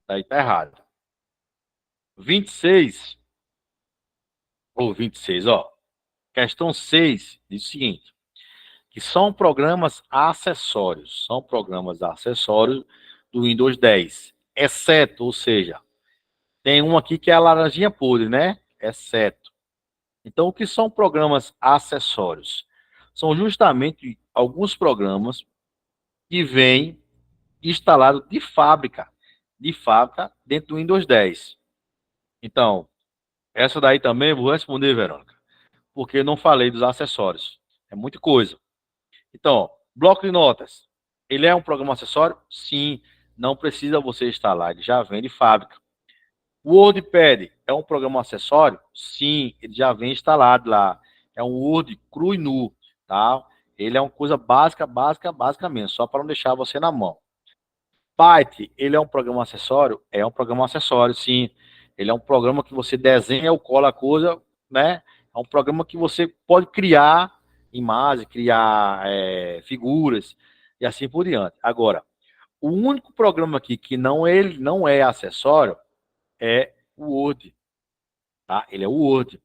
Speaker 1: Daí tá errado. 26, ou 26, ó. Questão 6 diz o seguinte, que são programas acessórios. São programas acessórios do Windows 10. Exceto, ou seja, tem um aqui que é a laranjinha podre, né? Exceto. Então, o que são programas acessórios? São justamente alguns programas que vêm instalados de fábrica dentro do Windows 10. Então, essa daí também eu vou responder, Verônica, porque eu não falei dos acessórios. É muita coisa. Então, ó, bloco de notas. Ele é um programa acessório? Sim. Não precisa você instalar, ele já vem de fábrica. O WordPad é um programa acessório? Sim, ele já vem instalado lá. É um Word cru e nu, tá? Ele é uma coisa básica mesmo, só para não deixar você na mão. Byte, ele é um programa acessório? É um programa acessório, sim. Ele é um programa que você desenha ou cola a coisa, né? É um programa que você pode criar imagens, criar figuras e assim por diante. Agora, o único programa aqui que ele não é acessório é o Word, tá? Ele é o Word.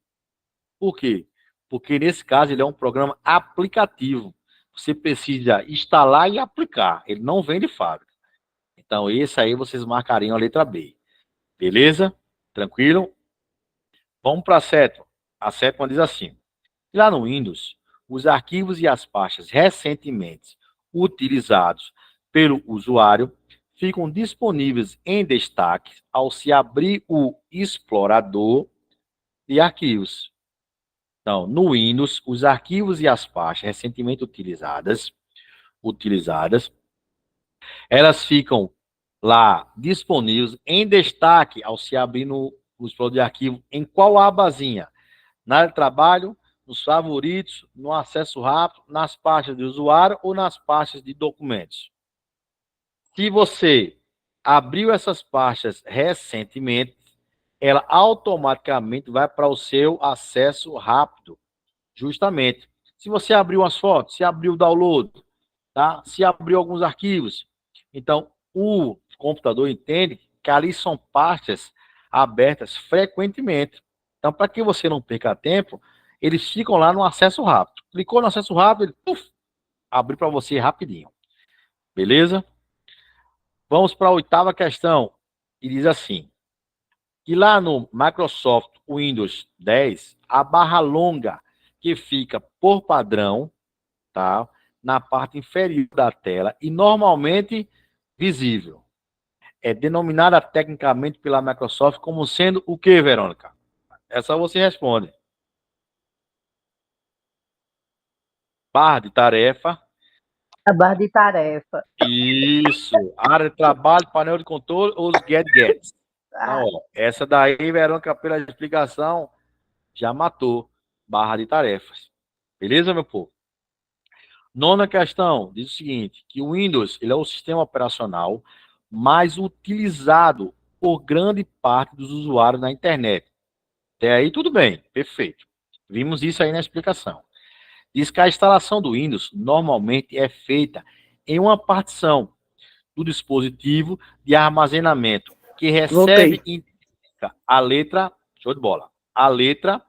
Speaker 1: Por quê? Porque nesse caso ele é um programa aplicativo. Você precisa instalar e aplicar. Ele não vem de fábrica. Então, esse aí vocês marcariam a letra B. Beleza? Tranquilo? Vamos para a sétima. A sétima diz assim: lá no Windows, os arquivos e as pastas recentemente utilizados pelo usuário ficam disponíveis em destaque ao se abrir o explorador de arquivos. Então, no Windows, os arquivos e as pastas recentemente utilizadas, elas ficam lá disponíveis em destaque ao se abrir no explorador de arquivo. Em qual abazinha? Na área de trabalho, nos favoritos, no acesso rápido, nas pastas de usuário ou nas pastas de documentos. Se você abriu essas pastas recentemente, ela automaticamente vai para o seu acesso rápido. Justamente. Se você abriu as fotos, se abriu o download, tá? Se abriu alguns arquivos. Então, o computador entende que ali são pastas abertas frequentemente. Então, para que você não perca tempo, eles ficam lá no acesso rápido. Clicou no acesso rápido, ele abre para você rapidinho. Beleza? Vamos para a oitava questão. E diz assim: que lá no Microsoft Windows 10, a barra longa que fica por padrão, tá? Na parte inferior da tela e normalmente visível. É denominada tecnicamente pela Microsoft como sendo o que, Verônica? Essa você responde. Barra de tarefa.
Speaker 2: A barra de tarefa.
Speaker 1: Isso. Área de trabalho, painel de controle ou os gadgets. Então, ó, essa daí, Verônica, pela explicação, já matou. Barra de tarefas. Beleza, meu povo? Nona questão diz o seguinte, que o Windows ele é o sistema operacional mais utilizado por grande parte dos usuários na internet. Até aí tudo bem, perfeito. Vimos isso aí na explicação. Diz que a instalação do Windows normalmente é feita em uma partição do dispositivo de armazenamento que recebe e indica a letra, show de bola, a letra,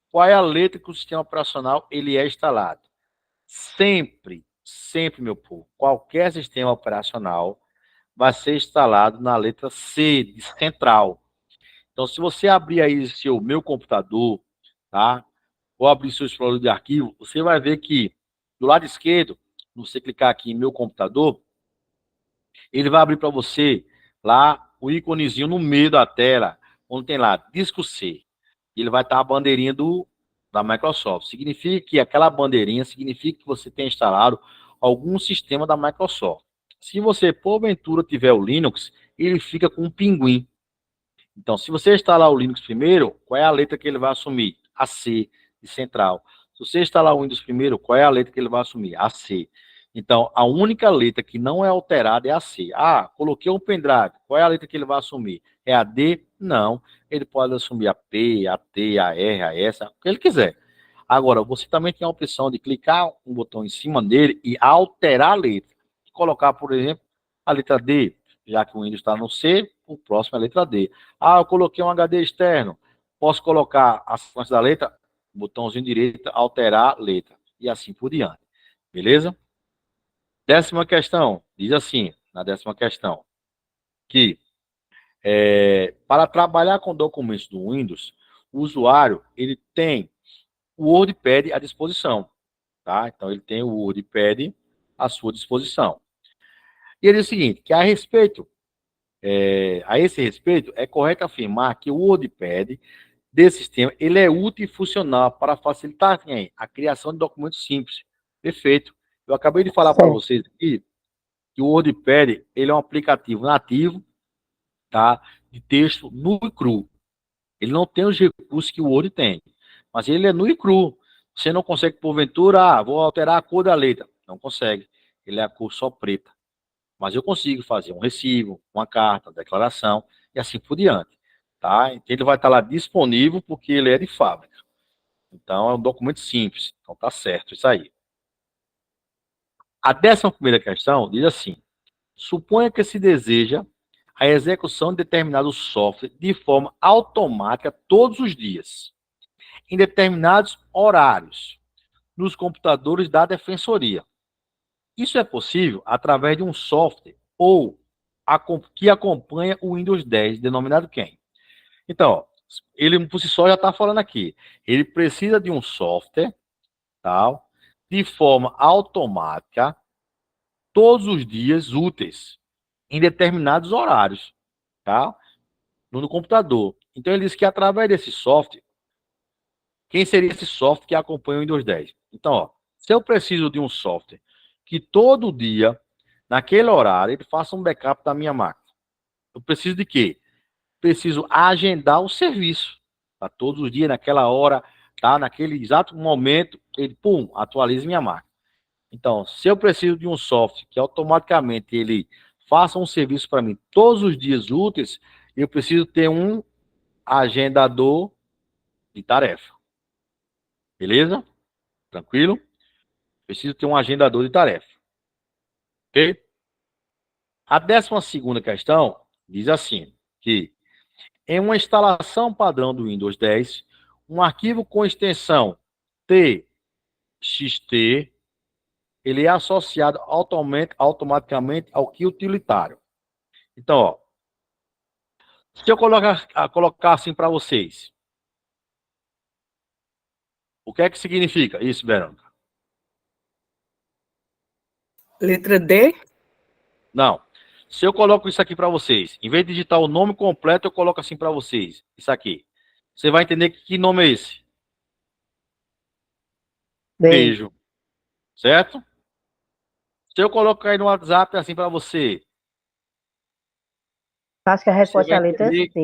Speaker 1: qual é a letra que o sistema operacional ele é instalado. Sempre, sempre, meu povo, qualquer sistema operacional vai ser instalado na letra C, de central. Então, se você abrir aí seu meu computador, tá? Ou abrir seu explorador de arquivo, você vai ver que do lado esquerdo, você clicar aqui em meu computador, ele vai abrir para você lá o íconezinho no meio da tela, onde tem lá disco C. Ele vai estar a bandeirinha da Microsoft. Significa que aquela bandeirinha significa que você tem instalado algum sistema da Microsoft. Se você, porventura, tiver o Linux, ele fica com um pinguim. Então, se você instalar o Linux primeiro, qual é a letra que ele vai assumir? A C, de central. Se você instalar o Windows primeiro, qual é a letra que ele vai assumir? A C. Então, a única letra que não é alterada é a C. Ah, coloquei um pendrive. Qual é a letra que ele vai assumir? É a D? Não. Ele pode assumir a P, a T, a R, a S, o que ele quiser. Agora, você também tem a opção de clicar um botão em cima dele e alterar a letra. Colocar, por exemplo, a letra D, já que o Windows está no C, o próximo é a letra D. Ah, eu coloquei um HD externo. Posso colocar a sequência da letra, botãozinho direito, alterar letra. E assim por diante. Beleza? Décima questão, diz assim, na décima questão, que para trabalhar com documentos do Windows, o usuário ele tem o WordPad à disposição, tá? Então ele tem o WordPad à sua disposição. E ele diz o seguinte, que a esse respeito, é correto afirmar que o WordPad desse sistema ele é útil e funcional para facilitar a criação de documentos simples. Perfeito. Eu acabei de falar para vocês aqui que o WordPad ele é um aplicativo nativo, tá, de texto nu e cru. Ele não tem os recursos que o Word tem, mas ele é nu e cru. Você não consegue, porventura, vou alterar a cor da letra. Não consegue. Ele é a cor só preta. Mas eu consigo fazer um recibo, uma carta, uma declaração e assim por diante. Tá? tá? Então, ele vai estar lá disponível porque ele é de fábrica. Então, é um documento simples. Então, tá certo isso aí. A 11ª questão diz assim: suponha que se deseja a execução de determinado software de forma automática todos os dias, em determinados horários, nos computadores da defensoria. Isso é possível através de um software que acompanha o Windows 10, denominado quem? Então, ó, ele por si só já está falando aqui. Ele precisa de um software, tal, de forma automática, todos os dias úteis, em determinados horários, tá? No computador. Então, ele diz que através desse software, quem seria esse software que acompanha o Windows 10? Então, ó, se eu preciso de um software que todo dia, naquele horário, ele faça um backup da minha máquina, eu preciso de quê? Preciso agendar o serviço. Tá? Todos os dias, naquela hora, tá? Naquele exato momento, ele, pum, atualiza minha máquina. Então, se eu preciso de um software que automaticamente ele faça um serviço para mim todos os dias úteis, eu preciso ter um agendador de tarefa. Beleza? Tranquilo? Preciso ter um agendador de tarefa. Ok? A 12ª questão diz assim, que em uma instalação padrão do Windows 10, um arquivo com extensão txt, ele é associado automaticamente ao que utilitário. Então, ó, se eu colocar assim para vocês, o que é que significa isso, Verônica?
Speaker 4: Letra D?
Speaker 1: Não. Se eu coloco isso aqui para vocês, em vez de digitar o nome completo, eu coloco assim para vocês. Isso aqui. Você vai entender que nome é esse. Beijo. Certo? Se eu colocar aí no WhatsApp assim para você,
Speaker 2: Acho que a
Speaker 1: você
Speaker 2: resposta é
Speaker 1: vai
Speaker 2: a letra
Speaker 1: entender
Speaker 2: C.
Speaker 1: que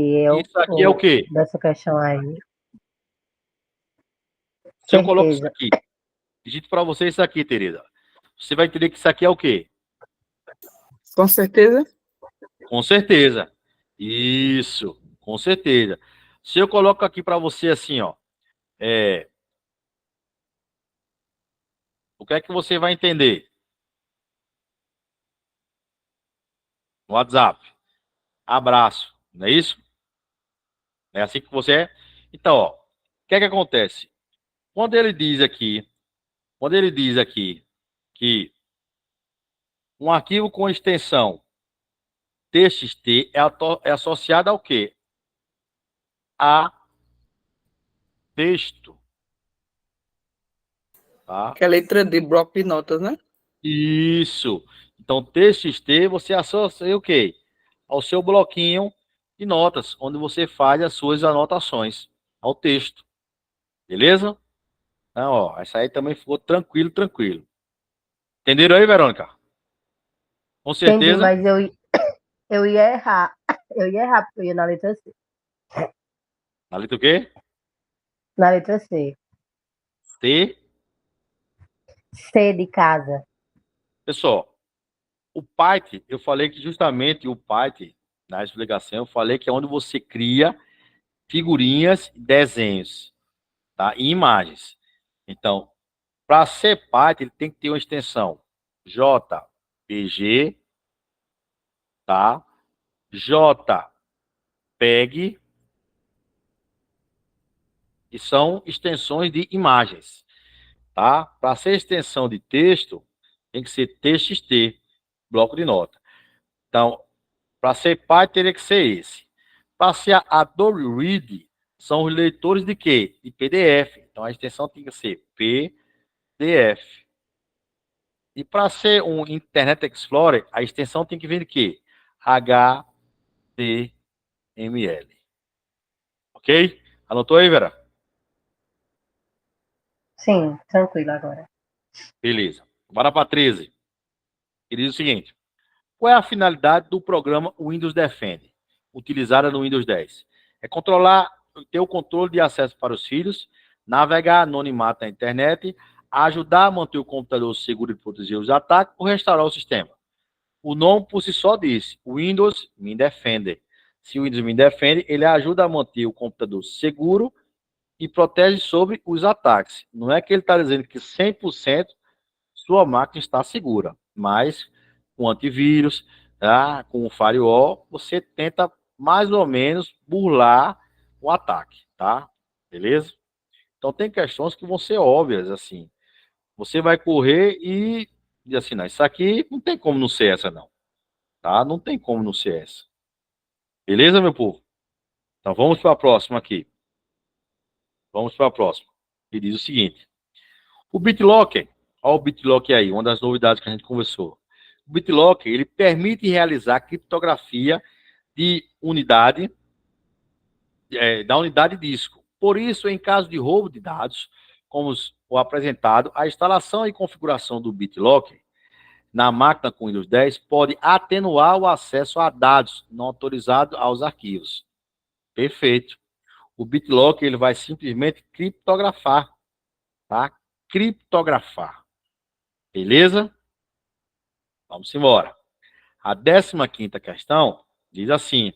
Speaker 1: isso aqui é o quê?
Speaker 2: Dessa questão aí.
Speaker 1: Se eu coloco isso
Speaker 2: Certeza.
Speaker 1: aqui, digito para você isso aqui, Tereza. Você vai entender que isso aqui é o quê?
Speaker 4: Com certeza.
Speaker 1: Com certeza. Isso, com certeza. Se eu coloco aqui para você assim, ó, o que é que você vai entender? No WhatsApp. Abraço. Não é isso? É assim que você é? Então, ó, o que é que acontece? Quando ele diz aqui que um arquivo com extensão txt é associado ao quê? A texto. Tá?
Speaker 4: Que é a letra D, bloco de notas, né?
Speaker 1: Isso. Então, txt você associa o quê? Ao seu bloquinho de notas, onde você faz as suas anotações ao texto. Beleza? Então, ó, essa aí também ficou tranquilo, tranquilo. Entenderam aí, Verônica? Com
Speaker 2: Entendi,
Speaker 1: certeza.
Speaker 2: mas eu ia errar. Eu ia errar, porque eu ia na letra C.
Speaker 1: Na letra o quê?
Speaker 2: Na letra C.
Speaker 1: C.
Speaker 2: C de casa.
Speaker 1: Pessoal, o Python, eu falei que justamente o Python, na explicação, eu falei que é onde você cria figurinhas, desenhos, tá? E imagens. Então, para ser Python, ele tem que ter uma extensão JPG, tá? JPEG, e são extensões de imagens, tá? Para ser extensão de texto, tem que ser TXT, bloco de nota. Então, para ser Python, teria que ser esse. Para ser Adobe Read, são os leitores de quê? De PDF. Então, a extensão tem que ser PDF. E para ser um Internet Explorer, a extensão tem que vir de quê? HTML. Ok? Anotou aí, Vera?
Speaker 2: Sim, tranquilo agora.
Speaker 1: Beleza. Bora para 13. Ele diz o seguinte: qual é a finalidade do programa Windows Defender, utilizada no Windows 10? É ter o controle de acesso para os filhos, navegar anonimato na internet, ajudar a manter o computador seguro e proteger os ataques ou restaurar o sistema. O nome por si só diz Windows Me Defender. Se o Windows Me Defender, ele ajuda a manter o computador seguro e protege sobre os ataques. Não é que ele está dizendo que 100% sua máquina está segura, mas com antivírus, tá? Com o firewall, você tenta mais ou menos burlar o ataque, tá? Beleza? Então tem questões que vão ser óbvias, assim. Você vai correr e dizer assim, não, isso aqui não tem como não ser essa, não. Tá? Não tem como não ser essa. Beleza, meu povo? Então vamos para a próxima aqui. Vamos para a próxima. Que diz o seguinte. O BitLocker, olha o BitLocker aí, uma das novidades que a gente conversou. O BitLocker, ele permite realizar criptografia de unidade, da unidade disco. Por isso, em caso de roubo de dados, como o apresentado, a instalação e configuração do BitLocker na máquina com Windows 10 pode atenuar o acesso a dados não autorizados aos arquivos. Perfeito. O BitLocker ele vai simplesmente criptografar, tá? Criptografar. Beleza? Vamos embora. A 15ª questão diz assim,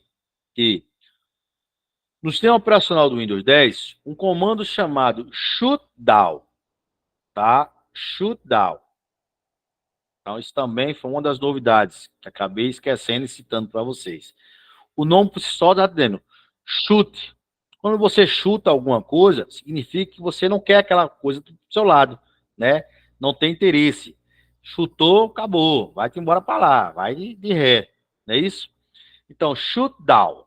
Speaker 1: que no sistema operacional do Windows 10, um comando chamado shutdown, tá? Shutdown. Então, isso também foi uma das novidades que acabei esquecendo e citando para vocês. O nome por si só está dizendo chute. Quando você chuta alguma coisa, significa que você não quer aquela coisa do seu lado, né? Não tem interesse. Chutou, acabou. Vai-te embora para lá. Vai de ré. Não é isso? Então, shutdown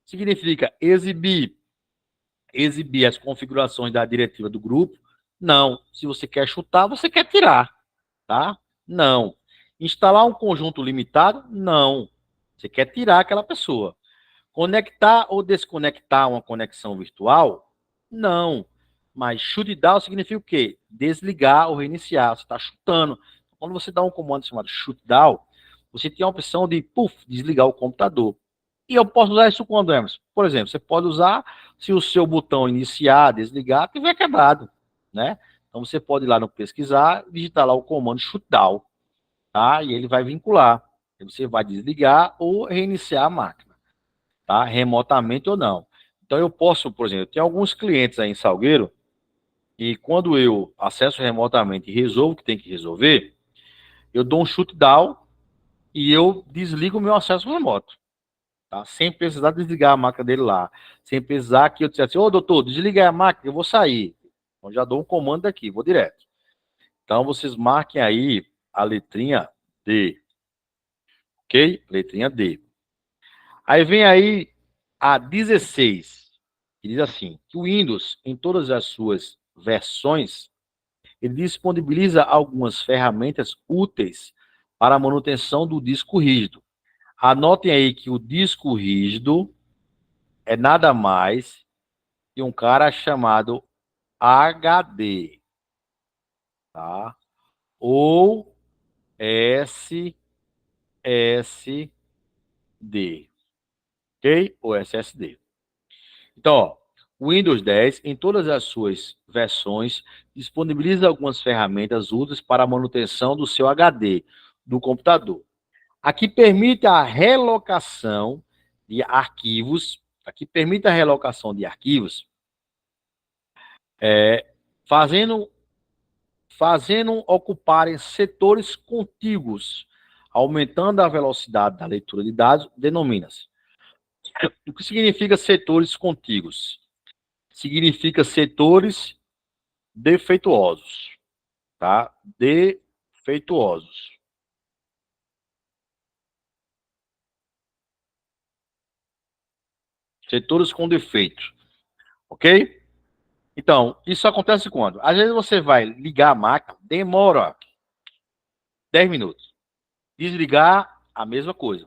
Speaker 1: significa exibir as configurações da diretiva do grupo. Não. Se você quer chutar, você quer tirar, tá? Não. Instalar um conjunto limitado? Não. Você quer tirar aquela pessoa. Conectar ou desconectar uma conexão virtual? Não. Mas shutdown significa o quê? Desligar ou reiniciar. Você está chutando. Quando você dá um comando chamado shutdown, você tem a opção de desligar o computador. E eu posso usar isso quando, Emerson? Por exemplo, você pode usar se o seu botão iniciar, desligar, tiver quebrado, né? Então você pode ir lá no pesquisar, digitar lá o comando shutdown, tá? E ele vai vincular. Você vai desligar ou reiniciar a máquina, tá? Remotamente ou não. Então eu posso, por exemplo, tem alguns clientes aí em Salgueiro e quando eu acesso remotamente e resolvo o que tem que resolver, eu dou um shutdown e eu desligo o meu acesso remoto. Tá? Sem precisar desligar a máquina dele lá. Sem precisar que eu dissesse, ô doutor, desliga a máquina, eu vou sair. Então já dou um comando aqui, vou direto. Então vocês marquem aí a letrinha D. Ok? Letrinha D. Aí vem aí a 16, que diz assim, que o Windows, em todas as suas versões, ele disponibiliza algumas ferramentas úteis para a manutenção do disco rígido. Anotem aí que o disco rígido é nada mais que um cara chamado HD, tá? Ou SSD, ok? Ou SSD. Então, ó, o Windows 10, em todas as suas versões, disponibiliza algumas ferramentas úteis para a manutenção do seu HD, do computador. Aqui permite a relocação de arquivos, fazendo ocuparem setores contíguos, aumentando a velocidade da leitura de dados, denomina-se. O que significa setores contíguos? Significa setores defeituosos, tá? Defeituosos. Setores com defeito, ok? Então, isso acontece quando? Às vezes você vai ligar a máquina, demora 10 minutos. Desligar, a mesma coisa.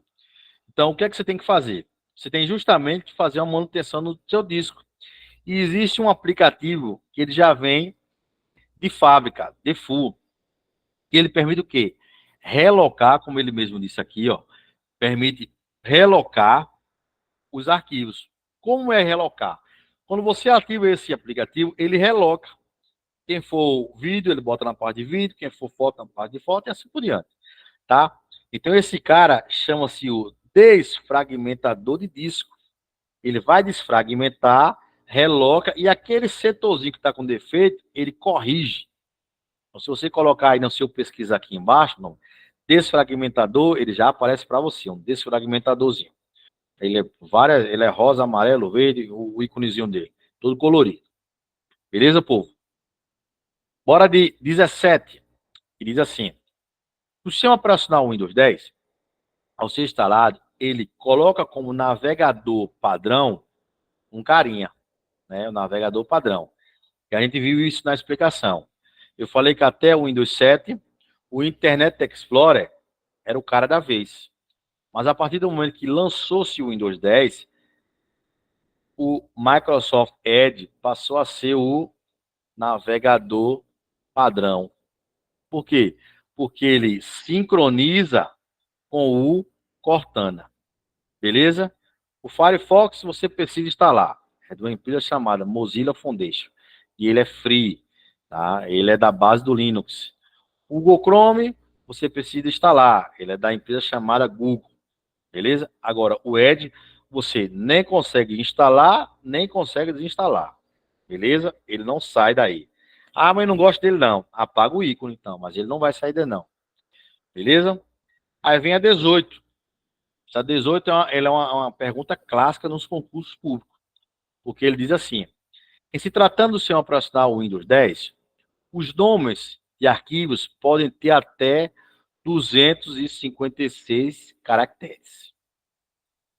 Speaker 1: Então, o que é que você tem que fazer? Você tem justamente que fazer uma manutenção no seu disco. E existe um aplicativo que ele já vem de fábrica, default, que ele permite o quê? Relocar, como ele mesmo disse aqui, ó, permite relocar os arquivos. Como é relocar? Quando você ativa esse aplicativo, ele reloca. Quem for vídeo, ele bota na parte de vídeo, quem for foto, na parte de foto, e assim por diante, tá? Então, esse cara chama-se o desfragmentador de disco. Ele vai desfragmentar, reloca, e aquele setorzinho que está com defeito, ele corrige. Então, se você colocar aí no seu pesquisa aqui embaixo, não, desfragmentador, ele já aparece para você, um desfragmentadorzinho. Ele é rosa, amarelo, verde, o íconezinho dele, todo colorido. Beleza, povo? Bora de 17. E diz assim: o sistema operacional Windows 10, ao ser instalado, ele coloca como navegador padrão um carinha, né? O navegador padrão. E a gente viu isso na explicação. Eu falei que até o Windows 7, o Internet Explorer era o cara da vez. Mas a partir do momento que lançou-se o Windows 10, o Microsoft Edge passou a ser o navegador padrão. Por quê? Porque ele sincroniza com o Cortana. Beleza? O Firefox você precisa instalar. É de uma empresa chamada Mozilla Foundation. E ele é free. Tá? Ele é da base do Linux. O Google Chrome você precisa instalar. Ele é da empresa chamada Google. Beleza? Agora, o Edge você nem consegue instalar, nem consegue desinstalar. Beleza? Ele não sai daí. Ah, mas não gosto dele não. Apaga o ícone então, mas ele não vai sair daí não. Beleza? Aí vem a 18. Essa 18 ela é uma pergunta clássica nos concursos públicos. Porque ele diz assim: em se tratando do sistema operacional Windows 10, os nomes de arquivos podem ter até 256 caracteres.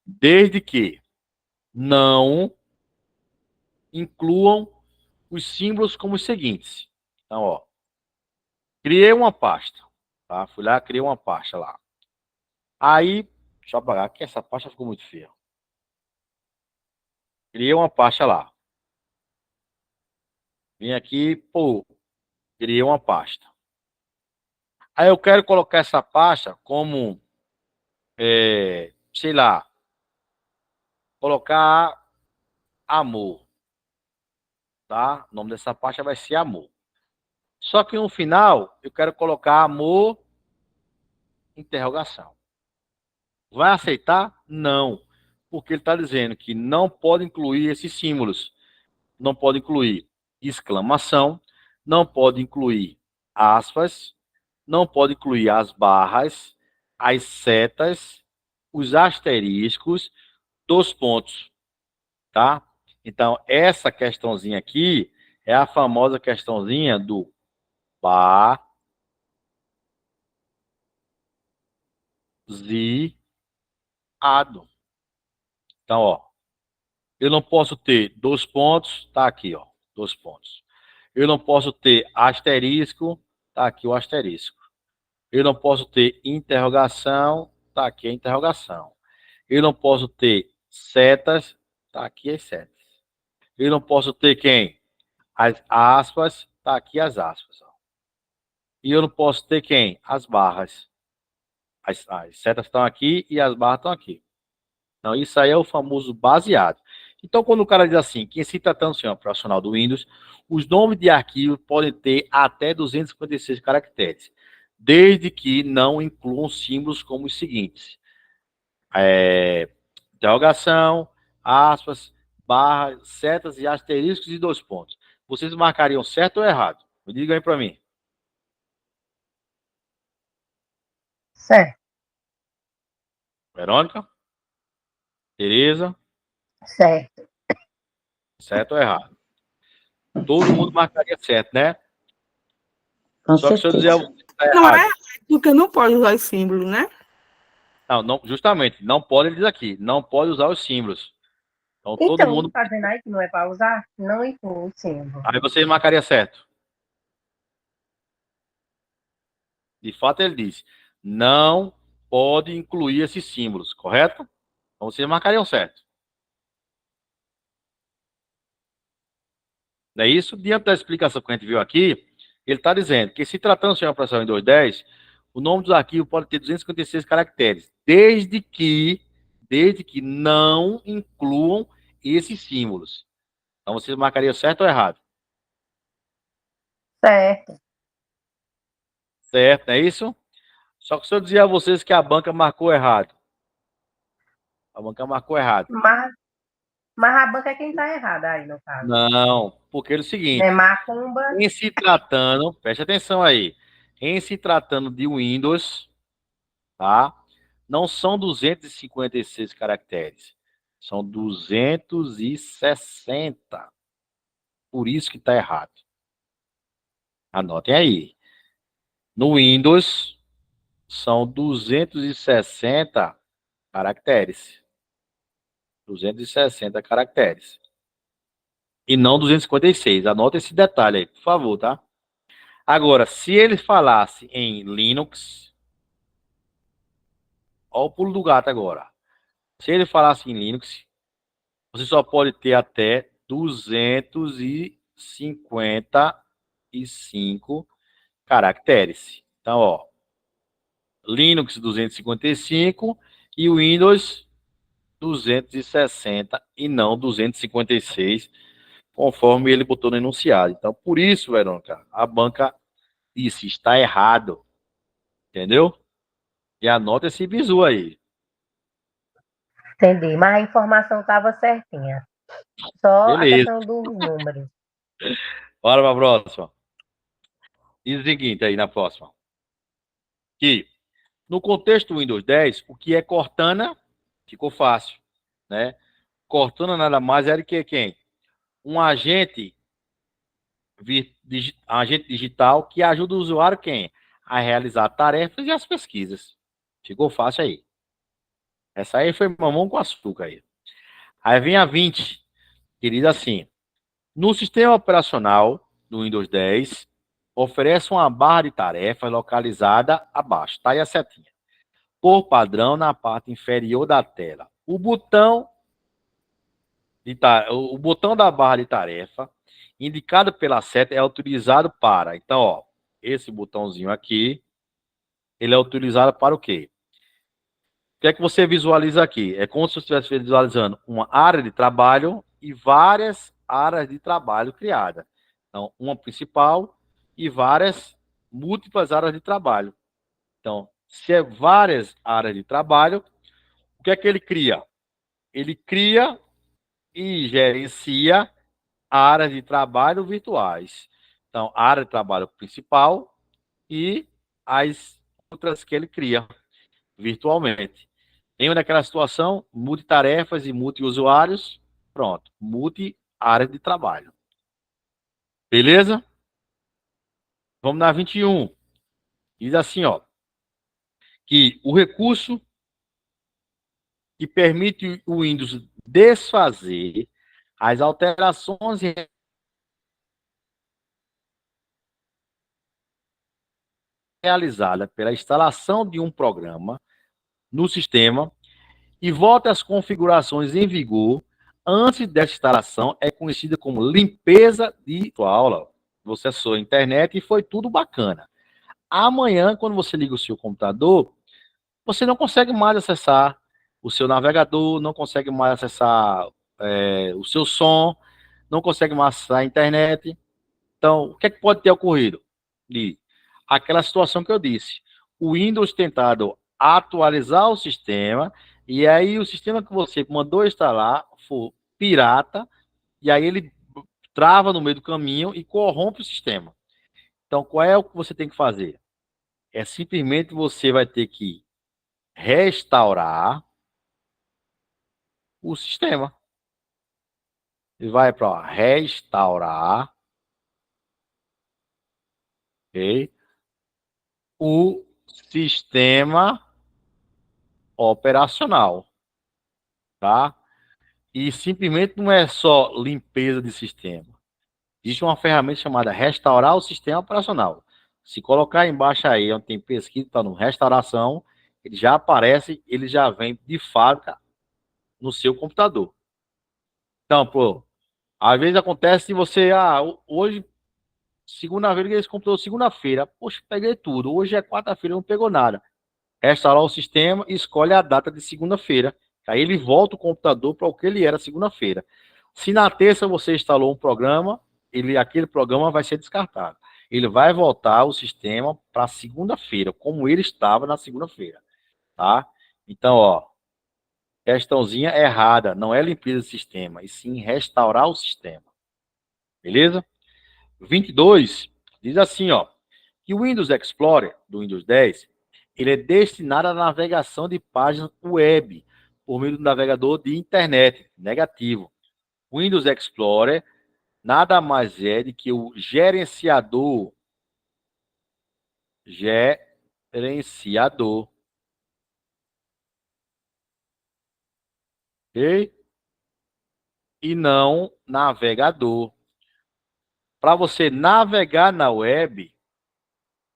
Speaker 1: Desde que não incluam os símbolos como os seguintes. Então, ó, criei uma pasta, tá? Fui lá, criei uma pasta lá. Aí, deixa eu apagar aqui, essa pasta ficou muito feia. Criei uma pasta lá. Vim aqui, pô, criei uma pasta. Aí eu quero colocar essa pasta como, sei lá, colocar amor, tá? O nome dessa pasta vai ser amor. Só que no final, eu quero colocar amor, interrogação. Vai aceitar? Não. Porque ele está dizendo que não pode incluir esses símbolos. Não pode incluir exclamação, não pode incluir aspas, não pode incluir as barras, as setas, os asteriscos, dos pontos, tá? Então, essa questãozinha aqui é a famosa questãozinha do baseado. Então, ó, eu não posso ter dois pontos, tá aqui, ó, dois pontos. Eu não posso ter asterisco, tá aqui o asterisco. Eu não posso ter interrogação, tá aqui a interrogação. Eu não posso ter setas, tá aqui as setas. Eu não posso ter quem? As aspas, tá aqui as aspas. Ó. E eu não posso ter quem? As barras. As setas estão aqui e as barras estão aqui. Então, isso aí é o famoso baseado. Então, quando o cara diz assim, que se tratando de sistema operacional do Windows, os nomes de arquivo podem ter até 256 caracteres, desde que não incluam símbolos como os seguintes. Interrogação, aspas, barras, setas e asteriscos e dois pontos. Vocês marcariam certo ou errado? Me diga aí para mim.
Speaker 2: Certo.
Speaker 1: Verônica? Tereza?
Speaker 2: Certo.
Speaker 1: Certo ou errado? Todo mundo marcaria certo, né?
Speaker 2: Com
Speaker 1: Só que se eu dizer
Speaker 2: certeza.
Speaker 1: que tá
Speaker 4: Não é
Speaker 1: errado.
Speaker 4: porque não pode usar os símbolos, né?
Speaker 1: Não, justamente, não pode, ele diz aqui, não pode usar os símbolos. Então todo
Speaker 2: Então,
Speaker 1: mundo.
Speaker 2: tá vendo aí que não é para usar? Não inclui o símbolo.
Speaker 1: Aí você marcaria certo. De fato, ele diz, não pode incluir esses símbolos, correto? Então vocês marcariam certo. Não é isso? Diante da explicação que a gente viu aqui, ele está dizendo que se tratando de uma operação em 210, o nome dos arquivos pode ter 256 caracteres, desde que não incluam esses símbolos. Então vocês marcariam certo ou errado?
Speaker 2: Certo.
Speaker 1: Certo, não é isso? Só que se eu dizer a vocês que a banca marcou errado, A banca marcou errado.
Speaker 2: Mas a banca é quem tá errada aí, no caso.
Speaker 1: Não, porque é o
Speaker 2: Não
Speaker 1: seguinte,
Speaker 2: é macumba.
Speaker 1: em se tratando, preste atenção aí, em se tratando de Windows, tá? Não são 256 caracteres, são 260. Por isso que está errado. Anotem aí. No Windows, são 260 caracteres. 260 caracteres. E não 256. Anota esse detalhe aí, por favor, tá? Agora, se ele falasse em Linux, olha o pulo do gato agora. Se ele falasse em Linux, você só pode ter até 255 caracteres. Então, ó, Linux 255 e o Windows 260 e não 256, conforme ele botou no enunciado. Então, por isso, Verônica, a banca disse, está errado. Entendeu? E anota esse bizu aí.
Speaker 2: Entendi, mas a informação estava certinha. Só a
Speaker 1: Beleza.
Speaker 2: questão dos números.
Speaker 1: Bora para a próxima. Diz o seguinte aí na próxima. Que no contexto do Windows 10, o que é Cortana ficou fácil, né? Cortana nada mais era que quem? Um agente digital que ajuda o usuário quem? A realizar tarefas e as pesquisas. Ficou fácil aí. Essa aí foi mamão com açúcar aí. Aí vem a 20, que diz assim: no sistema operacional do Windows 10, oferece uma barra de tarefas localizada abaixo, tá aí a setinha. Por padrão, na parte inferior da tela. O botão da barra de tarefa, indicado pela seta, é utilizado para. Então, ó, esse botãozinho aqui, ele é utilizado para o quê? O que é que você visualiza aqui? É como se você estivesse visualizando uma área de trabalho e várias áreas de trabalho criadas. Então, uma principal e várias múltiplas áreas de trabalho. Então, se é várias áreas de trabalho, o que é que ele cria? Ele cria e gerencia áreas de trabalho virtuais. Então, a área de trabalho principal e as outras que ele cria virtualmente. Lembra daquela situação? Multitarefas e multiusuários? Pronto. Multi-área de trabalho. Beleza? Vamos na 21. Diz assim, ó, que o recurso que permite o Windows desfazer as alterações realizadas pela instalação de um programa no sistema e volta às configurações em vigor antes dessa instalação é conhecida como limpeza de sua aula. Você acessou a internet e foi tudo bacana. Amanhã, quando você liga o seu computador, você não consegue mais acessar o seu navegador, não consegue mais acessar o seu som, não consegue mais acessar a internet. Então, o que é que pode ter ocorrido? De aquela situação que eu disse. O Windows tentado atualizar o sistema, e aí o sistema que você mandou instalar for pirata, e aí ele trava no meio do caminho e corrompe o sistema. Então, qual é o que você tem que fazer? É simplesmente você vai ter que restaurar o sistema. Ele vai para restaurar, okay, o sistema operacional, tá? E simplesmente não é só limpeza de sistema. Existe uma ferramenta chamada restaurar o sistema operacional. Se colocar embaixo aí, onde tem pesquisa, está no restauração, ele já aparece, ele já vem de fábrica no seu computador. Então, pô, às vezes acontece de você, hoje, segunda-feira, esse computador, segunda-feira, poxa, peguei tudo, hoje é quarta-feira, não pegou nada. Restaurar o sistema e escolhe a data de segunda-feira. Aí ele volta o computador para o que ele era segunda-feira. Se na terça você instalou um programa, aquele programa vai ser descartado. Ele vai voltar o sistema para segunda-feira, como ele estava na segunda-feira, tá? Então, ó, Questãozinha errada. Não é limpeza do sistema, e sim restaurar o sistema. Beleza? 22 diz assim, ó, que o Windows Explorer do Windows 10, ele é destinado à navegação de páginas web por meio do navegador de internet. Negativo. O Windows Explorer nada mais é do que o gerenciador. Gerenciador. Ok? E não navegador. Para você navegar na web,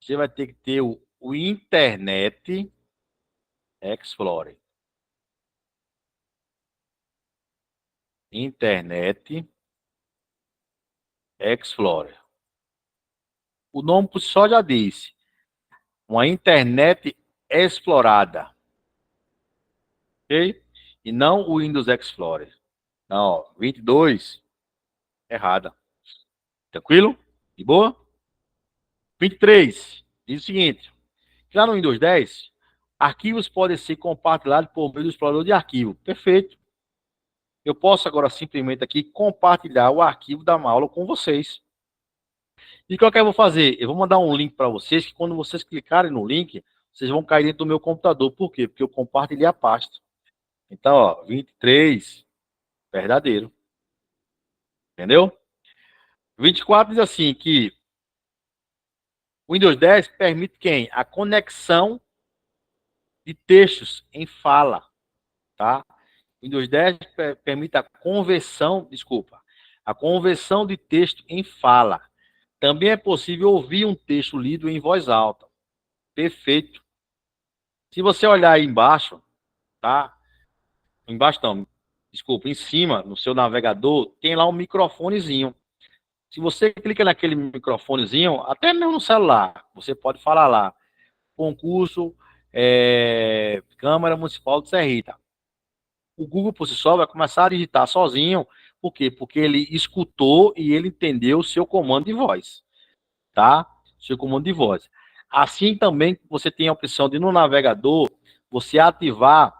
Speaker 1: você vai ter que ter o Internet Explorer. Internet Explorer. O nome por si só já disse. Uma internet explorada. Ok? E não o Windows Explorer. Não, ó, 22, errada. Tranquilo? De boa? 23, diz o seguinte. Já no Windows 10, arquivos podem ser compartilhados por meio do explorador de arquivo. Perfeito. Eu posso agora simplesmente aqui compartilhar o arquivo da aula com vocês. E o que eu vou fazer? Eu vou mandar um link para vocês, que quando vocês clicarem no link, vocês vão cair dentro do meu computador. Por quê? Porque eu compartilhei a pasta. Então, ó, 23, verdadeiro. Entendeu? 24 diz assim, que o Windows 10 permite quem? A conexão de textos em fala, tá? O Windows 10 permite a conversão de texto em fala. Também é possível ouvir um texto lido em voz alta. Perfeito. Se você olhar aí embaixo, tá? Embaixo não, desculpa, em cima, no seu navegador, tem lá um microfonezinho. Se você clica naquele microfonezinho, até mesmo no celular, você pode falar lá, concurso, Câmara Municipal de Serrita. O Google, por si só, vai começar a digitar sozinho. Por quê? Porque ele escutou e ele entendeu o seu comando de voz, tá? Seu comando de voz. Assim também, você tem a opção de, no navegador, você ativar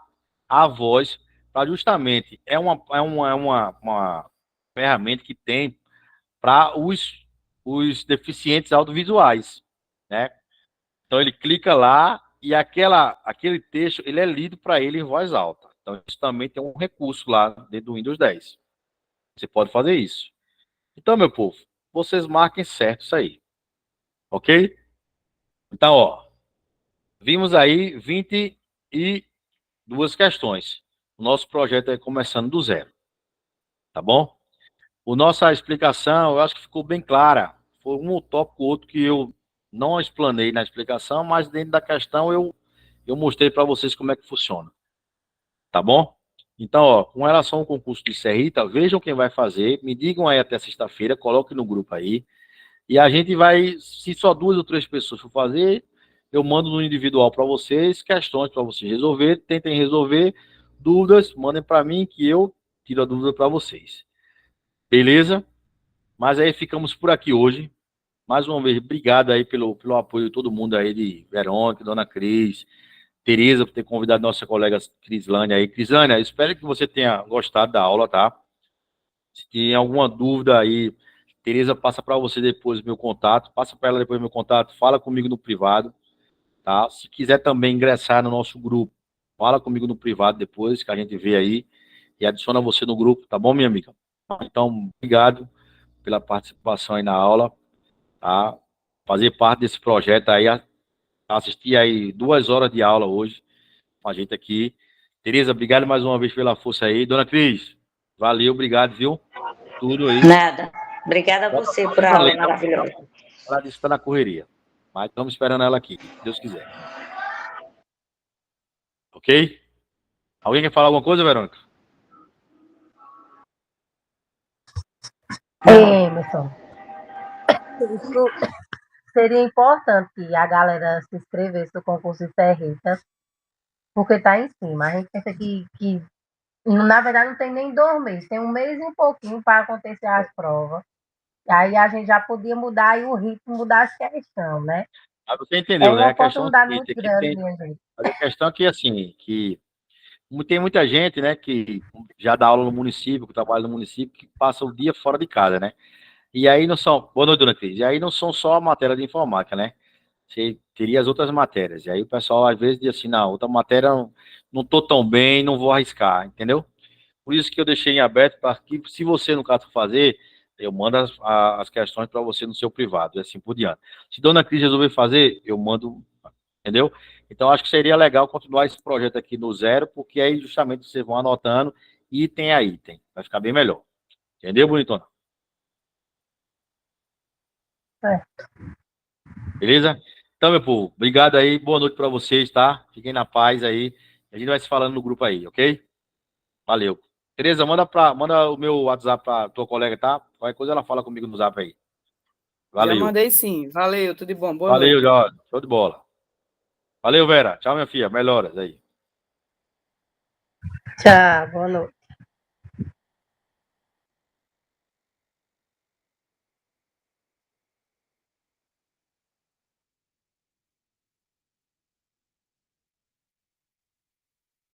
Speaker 1: a voz para justamente, uma ferramenta que tem para os deficientes audiovisuais, né? Então ele clica lá e aquele texto ele é lido para ele em voz alta. Então isso também tem um recurso lá dentro do Windows 10. Você pode fazer isso. Então, meu povo, vocês marquem certo isso aí. Ok? Então, ó, vimos aí 22 questões. O nosso projeto é começando do zero. Tá bom? A nossa explicação, eu acho que ficou bem clara. Foi um tópico ou outro que eu não explanei na explicação, mas dentro da questão eu mostrei para vocês como é que funciona. Tá bom? Então, ó, com relação ao concurso de Serrita, vejam quem vai fazer, me digam aí até sexta-feira, coloquem no grupo aí, e a gente vai, se só 2 ou 3 pessoas for fazer, eu mando no individual para vocês, questões para vocês resolver, tentem resolver, dúvidas, mandem para mim que eu tiro a dúvida para vocês. Beleza? Mas aí ficamos por aqui hoje. Mais uma vez, obrigado aí pelo apoio de todo mundo aí, de Verônica, Dona Cris, Tereza, por ter convidado nossa colega Crislânia aí. Crislânia, espero que você tenha gostado da aula, tá? Se tem alguma dúvida aí, Tereza passa para você depois o meu contato, passa para ela depois o meu contato, fala comigo no privado, tá? Se quiser também ingressar no nosso grupo, fala comigo no privado depois, que a gente vê aí, e adiciona você no grupo, tá bom, minha amiga? Então, obrigado pela participação aí na aula, tá? Fazer parte desse projeto aí, assistir aí 2 horas de aula hoje com a gente aqui. Tereza, obrigado mais uma vez pela força aí. Dona Cris, valeu, obrigado, viu? Tudo aí.
Speaker 5: Nada. Obrigada a você por a aula maravilhosa.
Speaker 1: Ela disse que está na correria, mas estamos esperando ela aqui, se Deus quiser. Ok? Alguém quer falar alguma coisa, Verônica?
Speaker 2: Emerson, isso seria importante que a galera se inscrevesse no concurso de Serrita, porque está em cima. A gente pensa que, na verdade, não tem nem 2 meses, tem 1 mês e um pouquinho para acontecer as provas. E aí a gente já podia mudar aí o ritmo das questões, né?
Speaker 1: Ah, você
Speaker 2: É
Speaker 1: entendeu, né?
Speaker 2: uma
Speaker 1: A questão
Speaker 2: oportunidade
Speaker 1: seguinte,
Speaker 2: muito
Speaker 1: é que
Speaker 2: grande,
Speaker 1: tem,
Speaker 2: minha gente.
Speaker 1: mas a questão aqui é assim, que tem muita gente, né, que já dá aula no município, que trabalha no município, que passa o dia fora de casa, né? E aí não são, boa noite, dona Cris, e aí não são só a matéria de informática, né? Você teria as outras matérias. E aí o pessoal às vezes diz assim, não, outra matéria não tô tão bem, não vou arriscar, entendeu? Por isso que eu deixei em aberto para que, se você, no caso, fazer, eu mando as questões para você no seu privado, e assim por diante. Se dona Cris resolver fazer, eu mando, entendeu? Então, acho que seria legal continuar esse projeto aqui no zero, porque aí justamente vocês vão anotando item a item. Vai ficar bem melhor. Entendeu, bonitona?
Speaker 2: É.
Speaker 1: Beleza? Então, meu povo, obrigado aí. Boa noite para vocês, tá? Fiquem na paz aí. A gente vai se falando no grupo aí, ok? Valeu. Tereza, manda o meu WhatsApp pra tua colega, tá? Qualquer coisa ela fala comigo no zap aí.
Speaker 4: Já
Speaker 1: Valeu.
Speaker 4: mandei sim. Valeu, tudo de bom. Boa
Speaker 1: Valeu,
Speaker 4: noite.
Speaker 1: Jorge. Show de bola. Valeu, Vera. Tchau, minha filha. Melhoras aí.
Speaker 2: Tchau, boa noite.